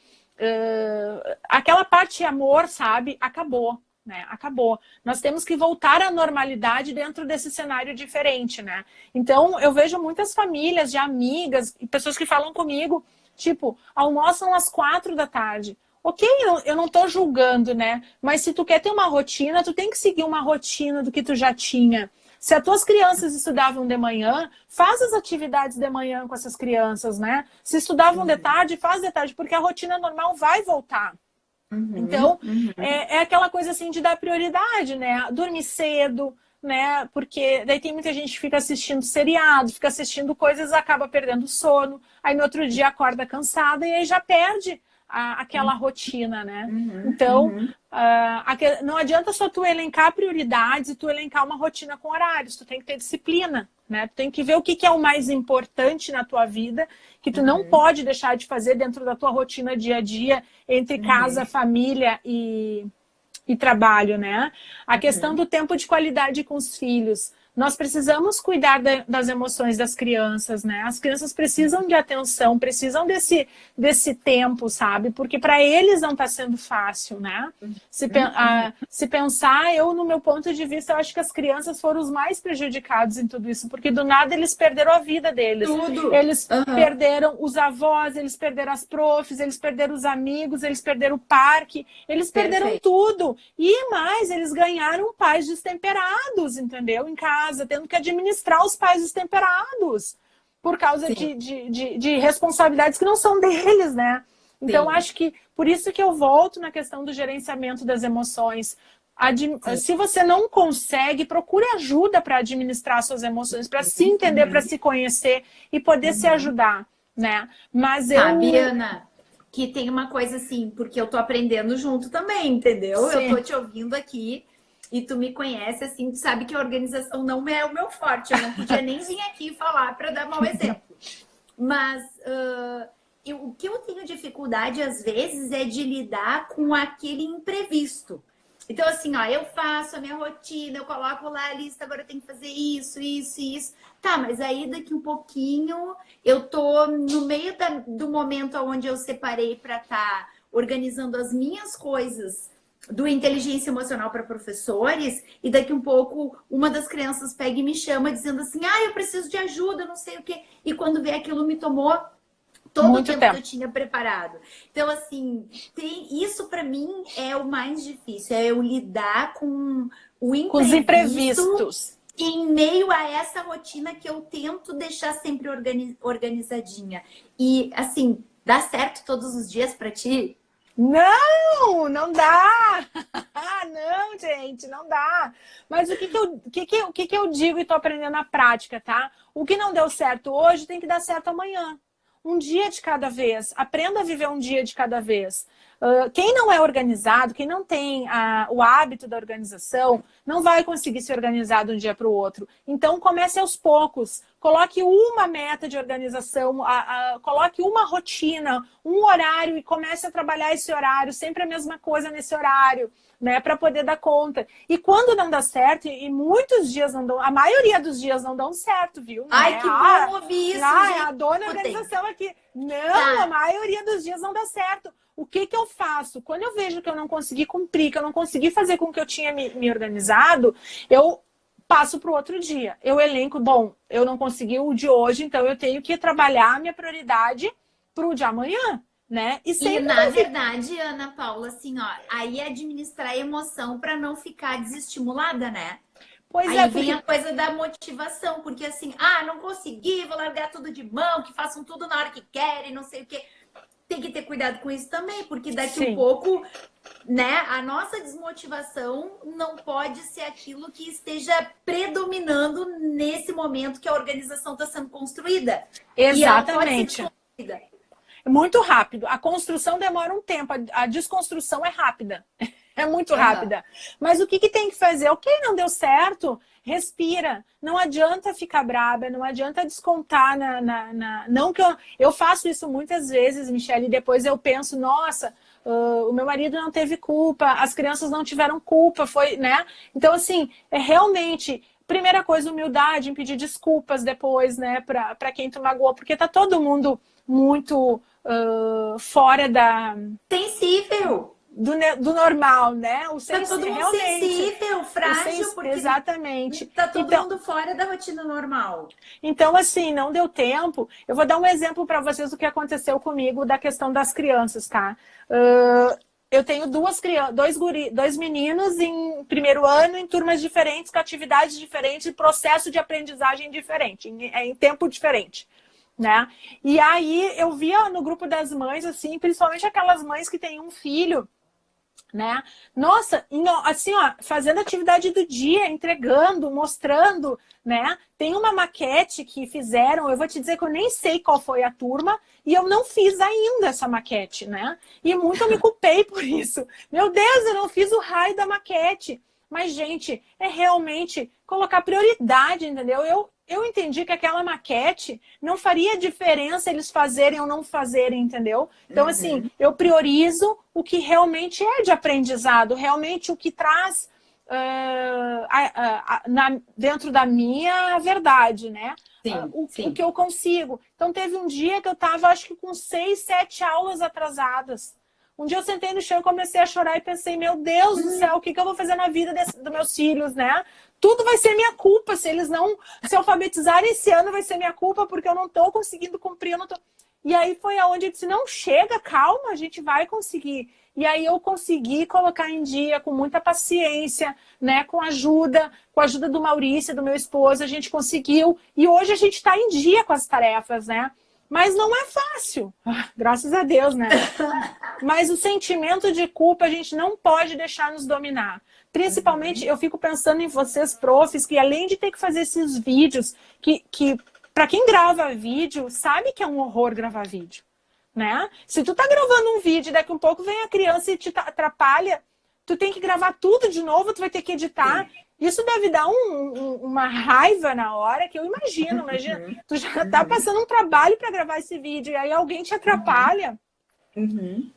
aquela parte amor, sabe? Acabou. Né? Acabou. Nós temos que voltar à normalidade dentro desse cenário diferente, né? Então, eu vejo muitas famílias de amigas e pessoas que falam comigo, tipo, almoçam às 4 da tarde. Ok, eu não tô julgando, né? Mas se tu quer ter uma rotina, tu tem que seguir uma rotina do que tu já tinha. Se as tuas crianças estudavam de manhã, faz as atividades de manhã com essas crianças, né? Se estudavam de tarde, faz de tarde, porque a rotina normal vai voltar. Então, é aquela coisa assim de dar prioridade, né? Dormir cedo, né? Porque daí tem muita gente que fica assistindo seriado, fica assistindo coisas, acaba perdendo sono, aí no outro dia acorda cansada e aí já perde aquela rotina, né? Então, não adianta só tu elencar prioridades e tu elencar uma rotina com horários, tu tem que ter disciplina, né? Tu tem que ver o que é o mais importante na tua vida, que tu não pode deixar de fazer dentro da tua rotina dia a dia, entre casa, família e trabalho, né? A questão do tempo de qualidade com os filhos. Nós precisamos cuidar das emoções das crianças, né? As crianças precisam de atenção, precisam desse tempo, sabe? Porque para eles não está sendo fácil, né? Se pensar, no meu ponto de vista, eu acho que as crianças foram os mais prejudicados em tudo isso, porque do nada eles perderam a vida deles. Tudo. Eles perderam os avós, eles perderam as profs, eles perderam os amigos, eles perderam o parque, eles perderam tudo. E mais, eles ganharam pais destemperados, entendeu? Em casa, tendo que administrar os pais destemperados por causa de responsabilidades que não são deles, né? Então, acho que por isso que eu volto na questão do gerenciamento das emoções. Se você não consegue, procure ajuda para administrar suas emoções, para se entender, para se conhecer e poder se ajudar, né? Mas Sabe, Ana, que tem uma coisa assim, porque eu tô aprendendo junto também, entendeu? Sim. Eu tô te ouvindo aqui e tu me conhece, assim, tu sabe que a organização não é o meu forte. Eu não podia nem vir aqui falar para dar mau exemplo. Mas o que eu tenho dificuldade, às vezes, é de lidar com aquele imprevisto. Então, assim, ó, eu faço a minha rotina, eu coloco lá a lista, agora eu tenho que fazer isso, isso e isso. Tá, mas aí daqui um pouquinho eu tô no meio do momento onde eu separei para estar organizando as minhas coisas do inteligência emocional para professores, e daqui um pouco uma das crianças pega e me chama dizendo assim, eu preciso de ajuda, não sei o quê. E quando vê aquilo me tomou todo o tempo que eu tinha preparado. Então, assim, isso para mim é o mais difícil, é eu lidar com o com os imprevistos. Em meio a essa rotina que eu tento deixar sempre organizadinha. E, assim, dá certo todos os dias para ti? Não dá! Não, gente, não dá. Mas o que eu digo e tô aprendendo na prática, tá? O que não deu certo hoje tem que dar certo amanhã. Um dia de cada vez. Aprenda a viver um dia de cada vez. Quem não é organizado, quem não tem o hábito da organização, não vai conseguir se organizar de um dia para o outro. Então, comece aos poucos. Coloque uma meta de organização, coloque uma rotina, um horário e comece a trabalhar esse horário, sempre a mesma coisa nesse horário, né, para poder dar conta. E quando não dá certo, e muitos dias não dão, a maioria dos dias não dão certo, viu? Ai, que bom ouvir isso, gente. A dona organização aqui. Não, a maioria dos dias não dá certo. O que eu faço? Quando eu vejo que eu não consegui cumprir, que eu não consegui fazer com que eu tinha me organizado, eu passo para o outro dia. Eu elenco, bom, eu não consegui o de hoje, então eu tenho que trabalhar a minha prioridade para o de amanhã, né? E na verdade, Ana Paula, assim, ó, aí é administrar a emoção para não ficar desestimulada, né? Pois aí é, vem a coisa da motivação, porque assim, não consegui, vou largar tudo de mão, que façam tudo na hora que querem, não sei o quê. Tem que ter cuidado com isso também, porque daqui um pouco, né, a nossa desmotivação não pode ser aquilo que esteja predominando nesse momento que a organização está sendo construída. Exatamente. E ela pode ser desconstruída. Muito rápido. A construção demora um tempo, a desconstrução é rápida. É muito rápida. Mas o que tem que fazer? Ok, não deu certo, respira. Não adianta ficar braba, não adianta descontar Não que eu faço isso muitas vezes, Michele, e depois eu penso, nossa, o meu marido não teve culpa, as crianças não tiveram culpa, foi, né? Então, assim, é realmente... Primeira coisa, humildade, em pedir desculpas depois, né, para quem tu magoou, porque tá todo mundo muito fora da... Sensível. Do normal, né? Tá todo mundo sensível, frágil, porque exatamente. Tá todo mundo fora da rotina normal. Então, assim, não deu tempo. Eu vou dar um exemplo para vocês do que aconteceu comigo da questão das crianças, tá? Eu tenho dois meninos em primeiro ano, em turmas diferentes, com atividades diferentes, processo de aprendizagem diferente, em tempo diferente. Né? E aí eu via no grupo das mães, assim, principalmente aquelas mães que têm um filho, né? Nossa, assim, ó, fazendo atividade do dia, entregando, mostrando, né? Tem uma maquete que fizeram, eu vou te dizer que eu nem sei qual foi a turma, e eu não fiz ainda essa maquete, né? E muito eu me culpei por isso. Meu Deus, eu não fiz o raio da maquete. Mas, gente, é realmente colocar prioridade, entendeu? Eu entendi que aquela maquete não faria diferença eles fazerem ou não fazerem, entendeu? Então, assim, eu priorizo o que realmente é de aprendizado, realmente o que traz dentro da minha verdade, né? Sim, o que eu consigo. Então, teve um dia que eu estava, acho que com 6, 7 aulas atrasadas. Um dia eu sentei no chão e comecei a chorar e pensei, meu Deus do céu, o que eu vou fazer na vida dos meus filhos, né? Tudo vai ser minha culpa, se eles não se alfabetizarem esse ano vai ser minha culpa, porque eu não estou conseguindo cumprir, eu não tô... E aí foi aonde eu disse, não, chega, calma, a gente vai conseguir. E aí eu consegui colocar em dia com muita paciência, né? Com a ajuda do Maurício, do meu esposo, a gente conseguiu. E hoje a gente está em dia com as tarefas, né? Mas não é fácil, graças a Deus, né? Mas o sentimento de culpa a gente não pode deixar nos dominar. Principalmente, eu fico pensando em vocês, profs, que além de ter que fazer esses vídeos, que para quem grava vídeo, sabe que é um horror gravar vídeo, né? Se tu tá gravando um vídeo e daqui um pouco vem a criança e te atrapalha, tu tem que gravar tudo de novo, tu vai ter que editar. Sim. Isso deve dar uma raiva na hora, que eu imagino, tu já tá passando um trabalho para gravar esse vídeo, e aí alguém te atrapalha.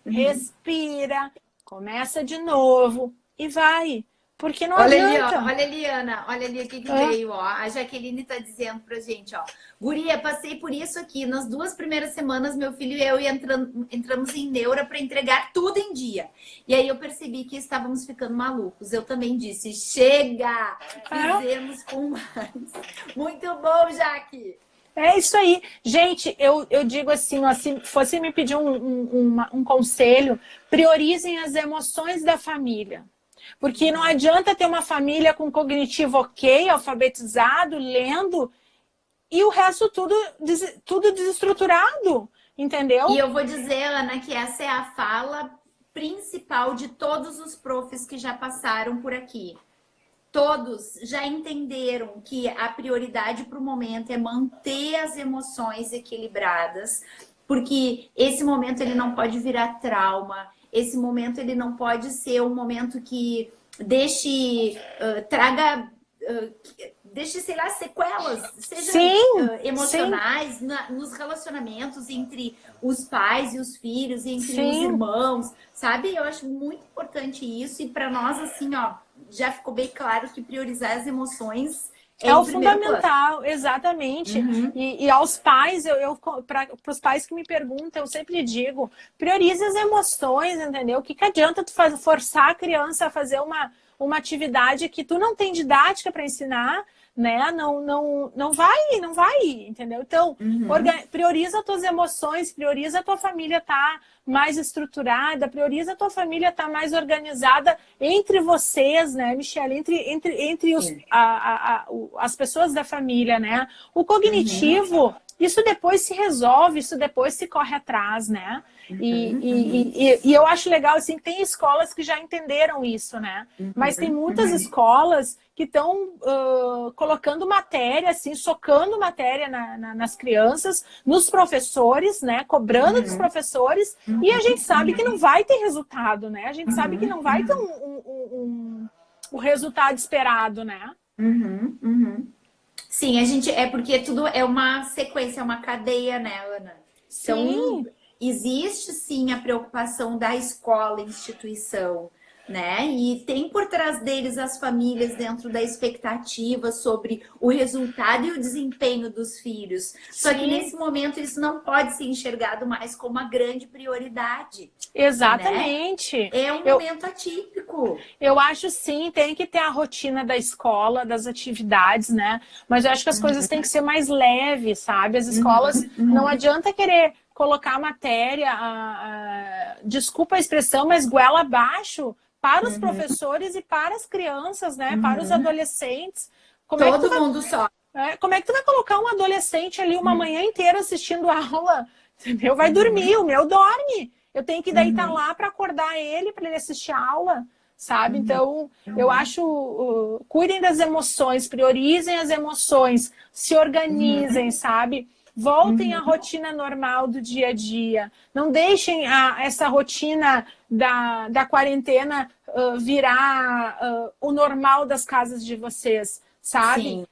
Respira, começa de novo e vai. Porque não adianta. Olha ali, Ana, olha ali o que veio, ó. A Jaqueline tá dizendo pra gente, ó. Guria, passei por isso aqui. Nas 2 primeiras semanas, meu filho e eu entramos em neura para entregar tudo em dia. E aí eu percebi que estávamos ficando malucos. Eu também disse, chega! Fizemos com mais. Muito bom, Jaque! É isso aí. Gente, eu digo assim, ó, se fosse me pedir um conselho, priorizem as emoções da família. Porque não adianta ter uma família com cognitivo ok, alfabetizado, lendo, e o resto tudo desestruturado, entendeu? E eu vou dizer, Ana, que essa é a fala principal de todos os profs que já passaram por aqui. Todos já entenderam que a prioridade para o momento é manter as emoções equilibradas, porque esse momento ele não pode virar trauma. Esse momento ele não pode ser um momento que deixe, sei lá, sequelas, sejam emocionais, nos relacionamentos entre os pais e os filhos, entre os irmãos, sabe? Eu acho muito importante isso, e para nós, assim, ó, já ficou bem claro que priorizar as emoções é o fundamental, exatamente. E aos pais, para os pais que me perguntam, eu sempre digo, priorize as emoções, entendeu? O que adianta tu forçar a criança a fazer uma atividade que tu não tem didática para ensinar, né? Não vai, entendeu? Então, prioriza as tuas emoções, prioriza a tua família estar mais estruturada, prioriza a tua família estar mais organizada entre vocês, né, Michelle? Entre as pessoas da família, né? O cognitivo, isso depois se resolve, isso depois se corre atrás, né? E eu acho legal, assim, que tem escolas que já entenderam isso, né? Mas tem muitas escolas que estão colocando matéria, assim, socando matéria nas crianças, nos professores, né? Cobrando dos professores, e a gente sabe que não vai ter resultado, né? A gente sabe que não vai ter o resultado esperado, né? Sim, é porque tudo é uma sequência, é uma cadeia, né, Ana? Então, Sim. existe sim a preocupação da escola, instituição, né? E tem por trás deles as famílias dentro da expectativa sobre o resultado e o desempenho dos filhos. Só que nesse momento isso não pode ser enxergado mais como uma grande prioridade. Exatamente. Né? É um momento atípico. Eu acho sim, tem que ter a rotina da escola, das atividades, né? Mas eu acho que as coisas têm que ser mais leves, sabe? As escolas, não adianta querer colocar a matéria, desculpa a expressão, mas goela abaixo para os professores e para as crianças, né? Para os adolescentes. Todo mundo só. Como é que tu vai colocar um adolescente ali uma manhã inteira assistindo a aula? Entendeu? Vai dormir, o meu dorme. Eu tenho que daí estar lá para acordar ele, para ele assistir a aula, sabe? Então, eu acho, cuidem das emoções, priorizem as emoções, se organizem, sabe? Voltem à rotina normal do dia a dia. Não deixem essa rotina da quarentena virar o normal das casas de vocês, sabe? Sim.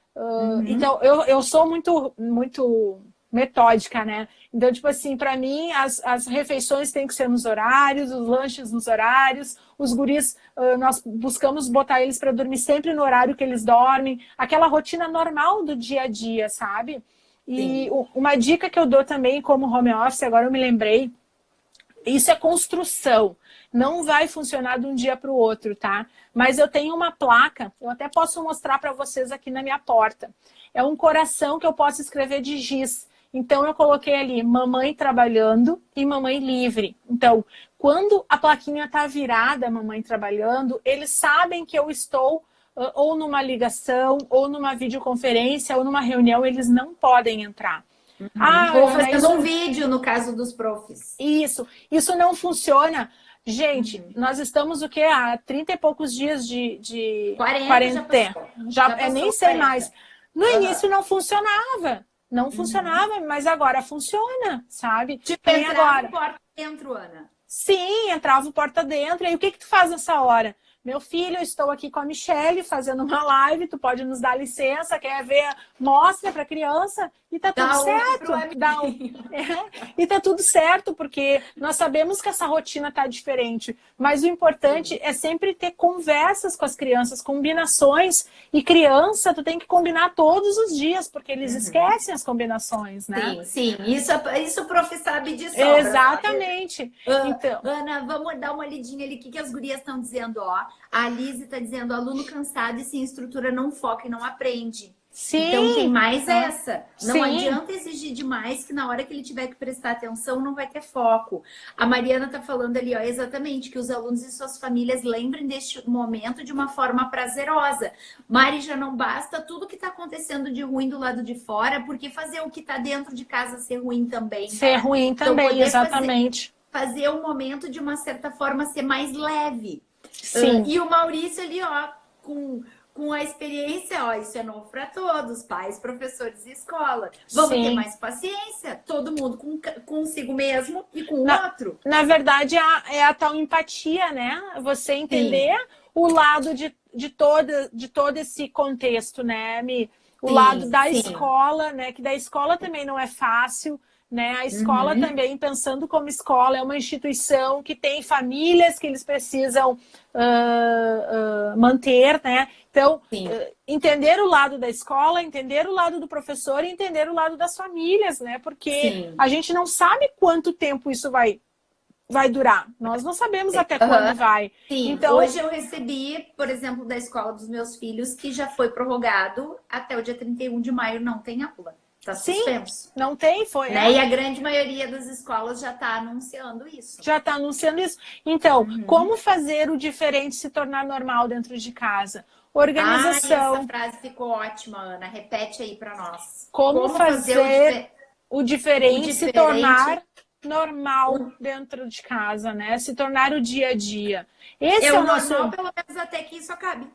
Então, eu sou muito metódica, né? Então, tipo assim, para mim, as refeições têm que ser nos horários, os lanches nos horários, os guris, nós buscamos botar eles para dormir sempre no horário que eles dormem, aquela rotina normal do dia a dia, sabe? E uma dica que eu dou também como home office, agora eu me lembrei, isso é construção. Não vai funcionar de um dia para o outro, tá? Mas eu tenho uma placa, eu até posso mostrar para vocês aqui na minha porta. É um coração que eu posso escrever de giz. Então, eu coloquei ali mamãe trabalhando e mamãe livre. Então, quando a plaquinha está virada, mamãe trabalhando, eles sabem que eu estou ou numa ligação, ou numa videoconferência, ou numa reunião, eles não podem entrar. Ou fazendo um vídeo, no caso dos profs. Isso não funciona. Gente, nós estamos o quê? Há 30 e poucos dias de 40, quarentena. Já nem sei 40. mais. No início não funcionava. Não funcionava, mas agora funciona, sabe? Tipo, entrava o porta dentro, Ana. Sim, entrava o porta dentro. E aí, o que tu faz nessa hora? Meu filho, eu estou aqui com a Michelle fazendo uma live, tu pode nos dar licença, quer ver? Mostra para a criança e tá tudo certo. E tá tudo certo, porque nós sabemos que essa rotina tá diferente, mas o importante é sempre ter conversas com as crianças, combinações, e criança, tu tem que combinar todos os dias, porque eles esquecem as combinações, né? Sim. Isso o prof sabe de sobra. Exatamente. Então, Ana, vamos dar uma lidinha ali, o que as gurias estão dizendo, ó. A Lise está dizendo, aluno cansado e sem estrutura não foca e não aprende. Sim. Então tem mais essa. Não Sim. adianta exigir demais, que na hora que ele tiver que prestar atenção não vai ter foco. A Mariana está falando ali, ó, exatamente, que os alunos e suas famílias lembrem deste momento de uma forma prazerosa. Mari, já não basta tudo que está acontecendo de ruim do lado de fora, porque fazer o que está dentro de casa ser ruim também. Ser ruim também, então, exatamente. Fazer o momento, de uma certa forma, ser mais leve. Sim. E o Maurício ali, ó, com a experiência, ó, isso é novo para todos, pais, professores e escola. Vamos ter mais paciência, todo mundo consigo mesmo e com o outro. Na verdade, é a tal empatia, né? Você entender o lado de todo esse contexto, né, Mi? O lado da escola, né? Que da escola também não é fácil. Né? A escola também, pensando como escola, é uma instituição que tem famílias que eles precisam manter, né? Então, entender o lado da escola, entender o lado do professor e entender o lado das famílias, né? Porque a gente não sabe quanto tempo isso vai vai durar. Nós não sabemos até Aham. quando vai. Sim, Então, hoje eu recebi, por exemplo, da escola dos meus filhos, que já foi prorrogado até o dia 31 de maio, não tem aula. Está sim, suspenso. não tem, foi. Né? E a grande maioria das escolas já está anunciando isso. Já está anunciando isso. Então, Uhum. como fazer o diferente se tornar normal dentro de casa? Ai, Organização. essa frase ficou ótima, Ana. Repete aí para nós. Como fazer o diferente se tornar normal dentro de casa, né? Se tornar o dia a dia. Esse é o nosso... normal, pelo menos até que isso acabe.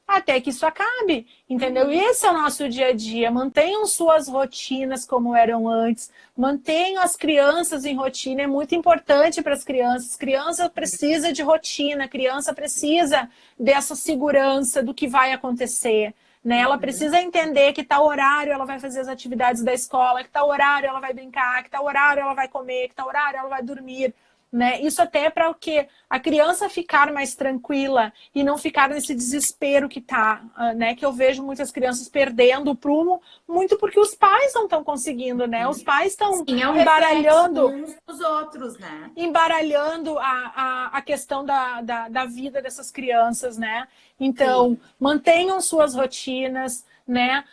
Até que isso acabe, entendeu? Esse é o nosso dia a dia. Mantenham suas rotinas como eram antes. Mantenham as crianças em rotina. É muito importante para as crianças. Criança precisa de rotina. Criança precisa dessa segurança do que vai acontecer. Né? Ela precisa entender que tal horário ela vai fazer as atividades da escola, que tal horário ela vai brincar, que tal horário ela vai comer, que tal horário ela vai dormir. Né? Isso até para o quê? A criança ficar mais tranquila e não ficar nesse desespero que tá, né? Que eu vejo muitas crianças perdendo o prumo, muito porque os pais não estão conseguindo, né? Os pais estão embaralhando uns dos outros, né? Embaralhando a questão da vida dessas crianças, né? Então, mantenham suas rotinas, né?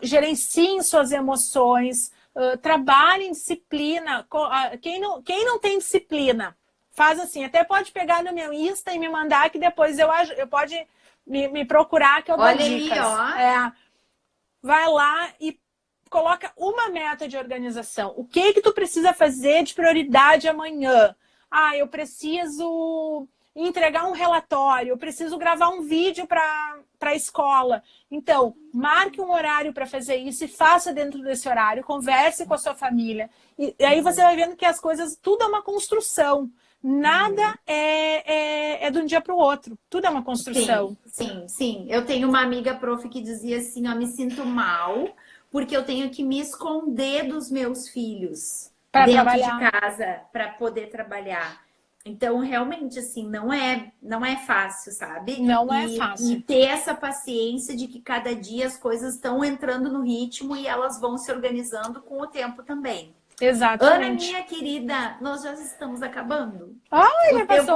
Gerenciem suas emoções. Trabalhe em disciplina. Quem não tem disciplina, faz assim. Até pode pegar no meu Insta e me mandar, que depois eu pode me procurar, que eu dou dicas. Ali, ó. Vai lá e coloca uma meta de organização. O que tu precisa fazer de prioridade amanhã? Ah, eu preciso entregar um relatório, eu preciso gravar um vídeo para a escola. Então, marque um horário para fazer isso e faça dentro desse horário, converse com a sua família. E aí você vai vendo que as coisas, tudo é uma construção. Nada é de um dia para o outro. Tudo é uma construção. Sim. Eu tenho uma amiga prof que dizia assim, ó, me sinto mal porque eu tenho que me esconder dos meus filhos dentro de casa para poder trabalhar. Então, realmente, assim, não é fácil, sabe? Não é fácil. E ter essa paciência de que cada dia as coisas estão entrando no ritmo e elas vão se organizando com o tempo também. Exatamente. Ana, minha querida, nós já estamos acabando. Ai, o tempo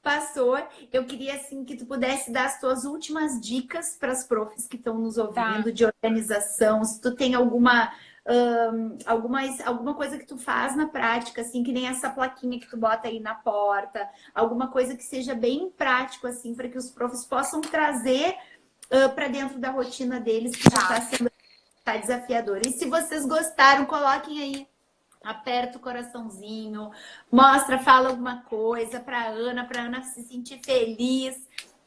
passou. Eu queria, assim, que tu pudesse dar as tuas últimas dicas para as profs que estão nos ouvindo de organização. Se tu tem alguma coisa que tu faz na prática, assim, que nem essa plaquinha que tu bota aí na porta, alguma coisa que seja bem prático, assim, para que os profs possam trazer para dentro da rotina deles, que já está sendo desafiador. E se vocês gostaram, coloquem aí, aperta o coraçãozinho, mostra, fala alguma coisa para Ana se sentir feliz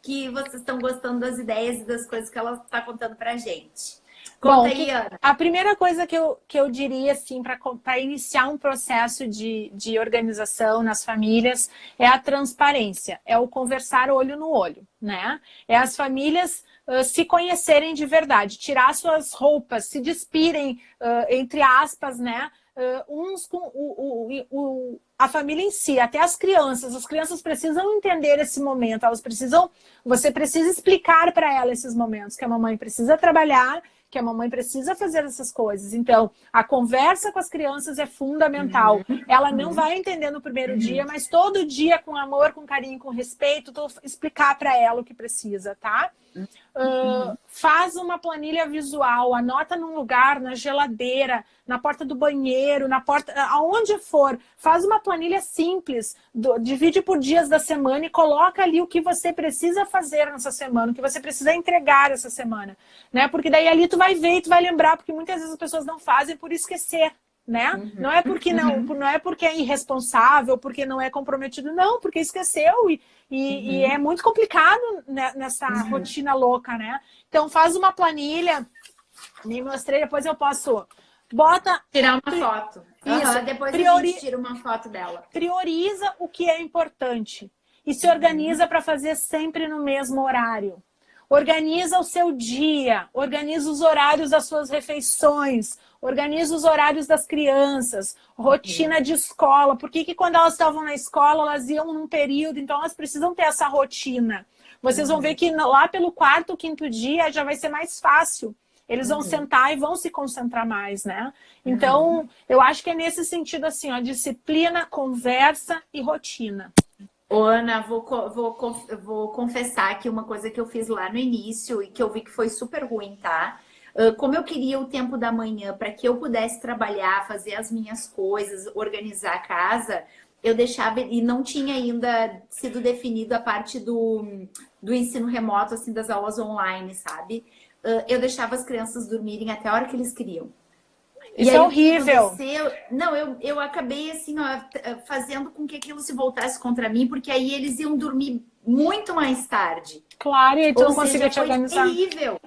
que vocês estão gostando das ideias e das coisas que ela está contando pra gente. Conta aí, Ana. A primeira coisa que eu diria, assim, para iniciar um processo de organização nas famílias é a transparência, é o conversar olho no olho, né? É as famílias se conhecerem de verdade, tirar suas roupas, se despirem, entre aspas, né? Uns com a família em si, até as crianças precisam entender esse momento, você precisa explicar para elas esses momentos, que a mamãe precisa trabalhar, que a mamãe precisa fazer essas coisas. Então, a conversa com as crianças é fundamental. Ela não vai entender no primeiro dia, mas todo dia, com amor, com carinho, com respeito, explicar para ela o que precisa, tá? Faz uma planilha visual, anota num lugar, na geladeira, na porta do banheiro, na porta, aonde for. Faz uma planilha simples, divide por dias da semana e coloca ali o que você precisa fazer nessa semana, o que você precisa entregar essa semana, né? Porque daí ali tu vai ver e tu vai lembrar, porque muitas vezes as pessoas não fazem por esquecer, né? Não é porque não é porque é irresponsável, porque não é comprometido, não, porque esqueceu e é muito complicado nessa rotina louca, né? Então faz uma planilha, me mostrei, depois eu posso tirar uma foto. Isso. Depois a gente tira uma foto dela. Prioriza o que é importante e se organiza para fazer sempre no mesmo horário. Organiza o seu dia, organiza os horários das suas refeições, organiza os horários das crianças, rotina de escola. Por que quando elas estavam na escola, elas iam num período, então elas precisam ter essa rotina. Vocês vão ver que lá pelo 4º, 5º dia já vai ser mais fácil. eles vão sentar e vão se concentrar mais, né? Então, eu acho que é nesse sentido assim, ó, disciplina, conversa e rotina. Ô, Ana, vou confessar aqui uma coisa que eu fiz lá no início e que eu vi que foi super ruim, tá? Como eu queria o tempo da manhã para que eu pudesse trabalhar, fazer as minhas coisas, organizar a casa, eu deixava, e não tinha ainda sido definido a parte do ensino remoto, assim, das aulas online, sabe? Eu deixava as crianças dormirem até a hora que eles queriam. Isso é horrível. Não, eu acabei assim, ó, fazendo com que aquilo se voltasse contra mim, porque aí eles iam dormir muito mais tarde. Claro, e aí tu Ou não seja, conseguia te organizar. Foi terrível.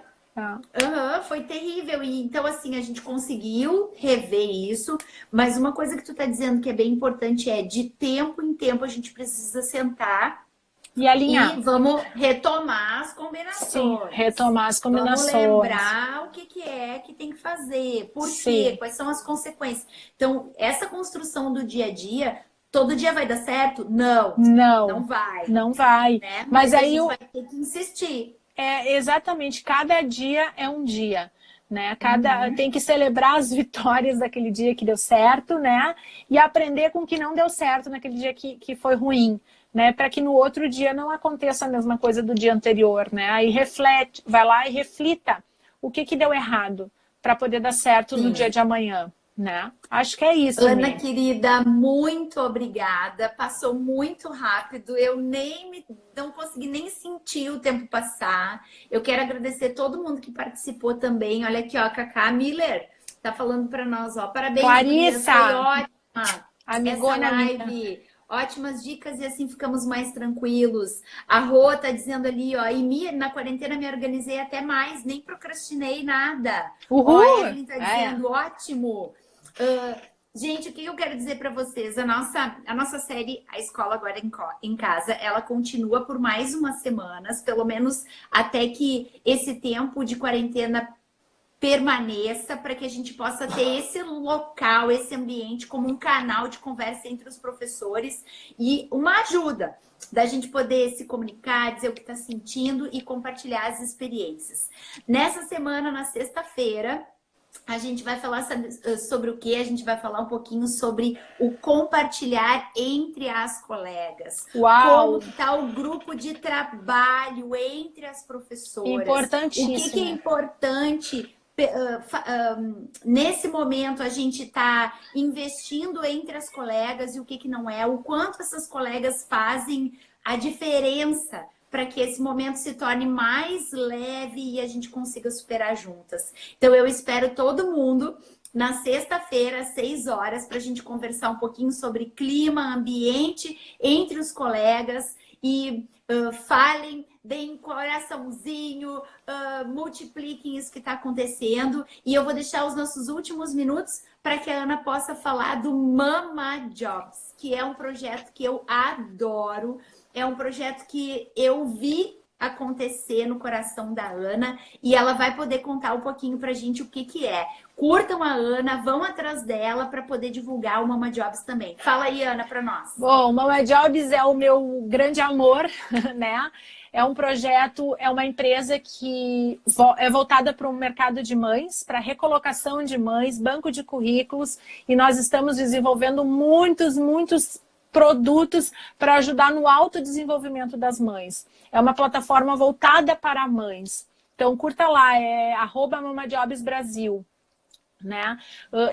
Foi terrível. E então, assim, a gente conseguiu rever isso, mas uma coisa que tu tá dizendo que é bem importante é de tempo em tempo a gente precisa sentar e alinhar. E vamos retomar as combinações. Sim, retomar as combinações. Vamos lembrar o que é que tem que fazer. Por quê? Quais são as consequências? Então, essa construção do dia a dia, todo dia vai dar certo? Não. Não vai. Não vai. Né? Mas aí a gente vai ter que insistir. Exatamente, cada dia é um dia. Né? Tem que celebrar as vitórias daquele dia que deu certo, né? E aprender com o que não deu certo naquele dia que foi ruim. Né, para que no outro dia não aconteça a mesma coisa do dia anterior, né? Aí vai lá e reflita o que deu errado para poder dar certo no dia de amanhã, né? Acho que é isso. Ana, querida, muito obrigada. Passou muito rápido. Eu não consegui nem sentir o tempo passar. Eu quero agradecer todo mundo que participou também. Olha aqui, ó, a Cacá Miller tá falando para nós, ó. Parabéns, Clarissa, foi ótima. Amigona essa live. Ótimas dicas e assim ficamos mais tranquilos. A Rô tá dizendo ali, ó, na quarentena me organizei até mais, nem procrastinei nada. Uhul! Ó, a Evelyn tá dizendo, ótimo. Gente, o que eu quero dizer para vocês? A nossa série, A Escola Agora em Casa, ela continua por mais umas semanas, pelo menos até que esse tempo de quarentena permaneça, para que a gente possa ter esse local, esse ambiente como um canal de conversa entre os professores e uma ajuda da gente poder se comunicar, dizer o que está sentindo e compartilhar as experiências. Nessa semana, na sexta-feira, a gente vai falar sobre o quê? A gente vai falar um pouquinho sobre o compartilhar entre as colegas. Uau! Como está o grupo de trabalho entre as professoras. Importantíssimo. O que é importante nesse momento a gente está investindo entre as colegas e o que não é, o quanto essas colegas fazem a diferença para que esse momento se torne mais leve e a gente consiga superar juntas. Então eu espero todo mundo na sexta-feira, às 6 horas, para a gente conversar um pouquinho sobre clima, ambiente entre os colegas e falem, deem coraçãozinho, multipliquem isso que está acontecendo. E eu vou deixar os nossos últimos minutos para que a Ana possa falar do Mama Jobs, que é um projeto que eu adoro. É um projeto que eu vi acontecer no coração da Ana e ela vai poder contar um pouquinho pra gente o que é. Curtam a Ana, vão atrás dela para poder divulgar o Mama Jobs também. Fala aí, Ana, para nós. Bom, o Mama Jobs é o meu grande amor, né? É um projeto, é uma empresa que é voltada para o mercado de mães, para recolocação de mães, banco de currículos, e nós estamos desenvolvendo muitos produtos para ajudar no autodesenvolvimento das mães. É uma plataforma voltada para mães. Então, curta lá, é @MamaJobsBrasil. Né?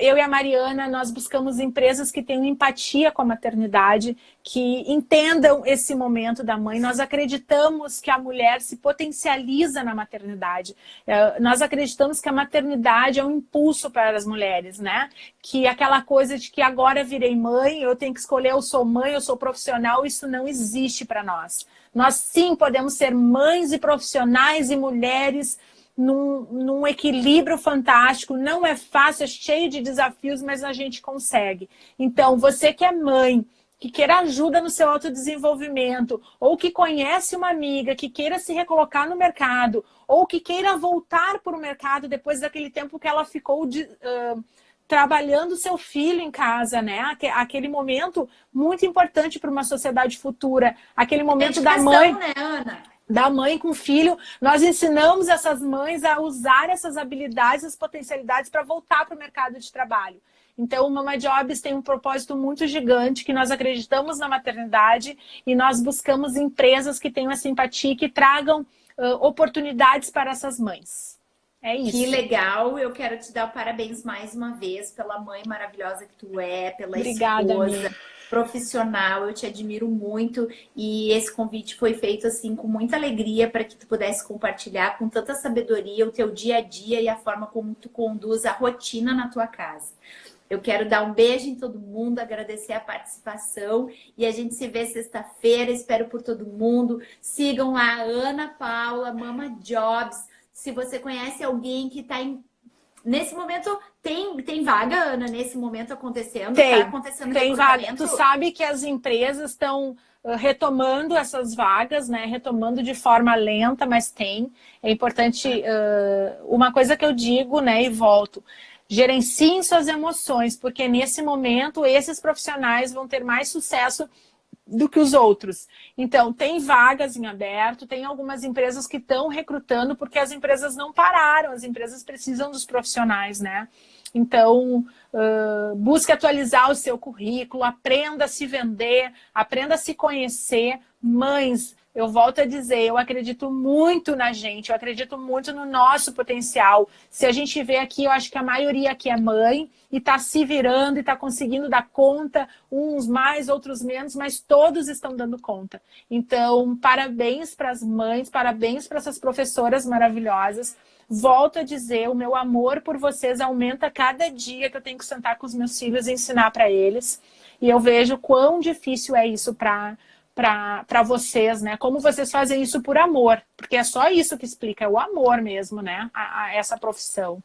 Eu e a Mariana, nós buscamos empresas que tenham empatia com a maternidade, que entendam esse momento da mãe. Nós acreditamos que a mulher se potencializa na maternidade. Nós acreditamos que a maternidade é um impulso para as mulheres, né? Que aquela coisa de que agora virei mãe, eu tenho que escolher, eu sou mãe, eu sou profissional, isso não existe para nós. Nós sim podemos ser mães e profissionais e mulheres num equilíbrio fantástico. Não é fácil, é cheio de desafios, mas a gente consegue. Então, você que é mãe, que queira ajuda no seu autodesenvolvimento, ou que conhece uma amiga que queira se recolocar no mercado, ou que queira voltar para o mercado depois daquele tempo que ela ficou trabalhando seu filho em casa, né? Aquele momento muito importante para uma sociedade futura. Aquele momento da mãe. Né, Ana? da mãe com o filho, nós ensinamos essas mães a usar essas habilidades, as potencialidades para voltar para o mercado de trabalho. Então, o Mama Jobs tem um propósito muito gigante, que nós acreditamos na maternidade e nós buscamos empresas que tenham a simpatia e que tragam oportunidades para essas mães. É isso. Que legal, eu quero te dar parabéns mais uma vez pela mãe maravilhosa que tu é, pela Obrigada, esposa, amiga. profissional, eu te admiro muito e esse convite foi feito assim com muita alegria para que tu pudesse compartilhar com tanta sabedoria o teu dia a dia e a forma como tu conduz a rotina na tua casa. Eu quero dar um beijo em todo mundo, agradecer a participação e a gente se vê sexta-feira, espero por todo mundo. Sigam lá a Ana Paula, Mama Jobs. Se você conhece alguém que está em... Nesse momento, tem vaga, Ana, nesse momento acontecendo? Tem, tá acontecendo tem vaga. Tu sabe que as empresas estão retomando essas vagas, né? Retomando de forma lenta, mas tem. É importante, uma coisa que eu digo, né, e volto. Gerenciem suas emoções, porque nesse momento esses profissionais vão ter mais sucesso do que os outros. Então, tem vagas em aberto, tem algumas empresas que estão recrutando, porque as empresas não pararam, as empresas precisam dos profissionais, né? Então, busque atualizar o seu currículo, aprenda a se vender, aprenda a se conhecer. Mães, eu volto a dizer, eu acredito muito na gente, eu acredito muito no nosso potencial. Se a gente vê aqui, eu acho que a maioria aqui é mãe e está se virando e está conseguindo dar conta, uns mais, outros menos, mas todos estão dando conta. Então, parabéns para as mães, parabéns para essas professoras maravilhosas. Volto a dizer, o meu amor por vocês aumenta cada dia que eu tenho que sentar com os meus filhos e ensinar para eles. E eu vejo quão difícil é isso para vocês, né? Como vocês fazem isso por amor, porque é só isso que explica, é o amor mesmo, né? A essa profissão.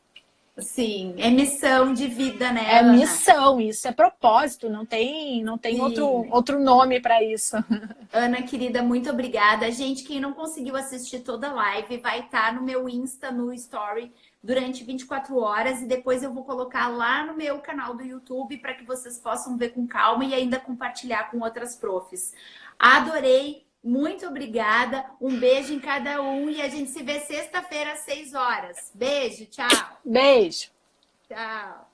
Sim, é missão de vida, né, É Ana? missão, isso é propósito, não tem outro nome para isso. Ana, querida, muito obrigada. Gente, quem não conseguiu assistir toda a live, vai estar no meu Insta, no Story, durante 24 horas. E depois eu vou colocar lá no meu canal do YouTube para que vocês possam ver com calma e ainda compartilhar com outras profs. Adorei, muito obrigada. Um beijo em cada um e a gente se vê sexta-feira às 6 horas. Beijo, tchau. Beijo. Tchau.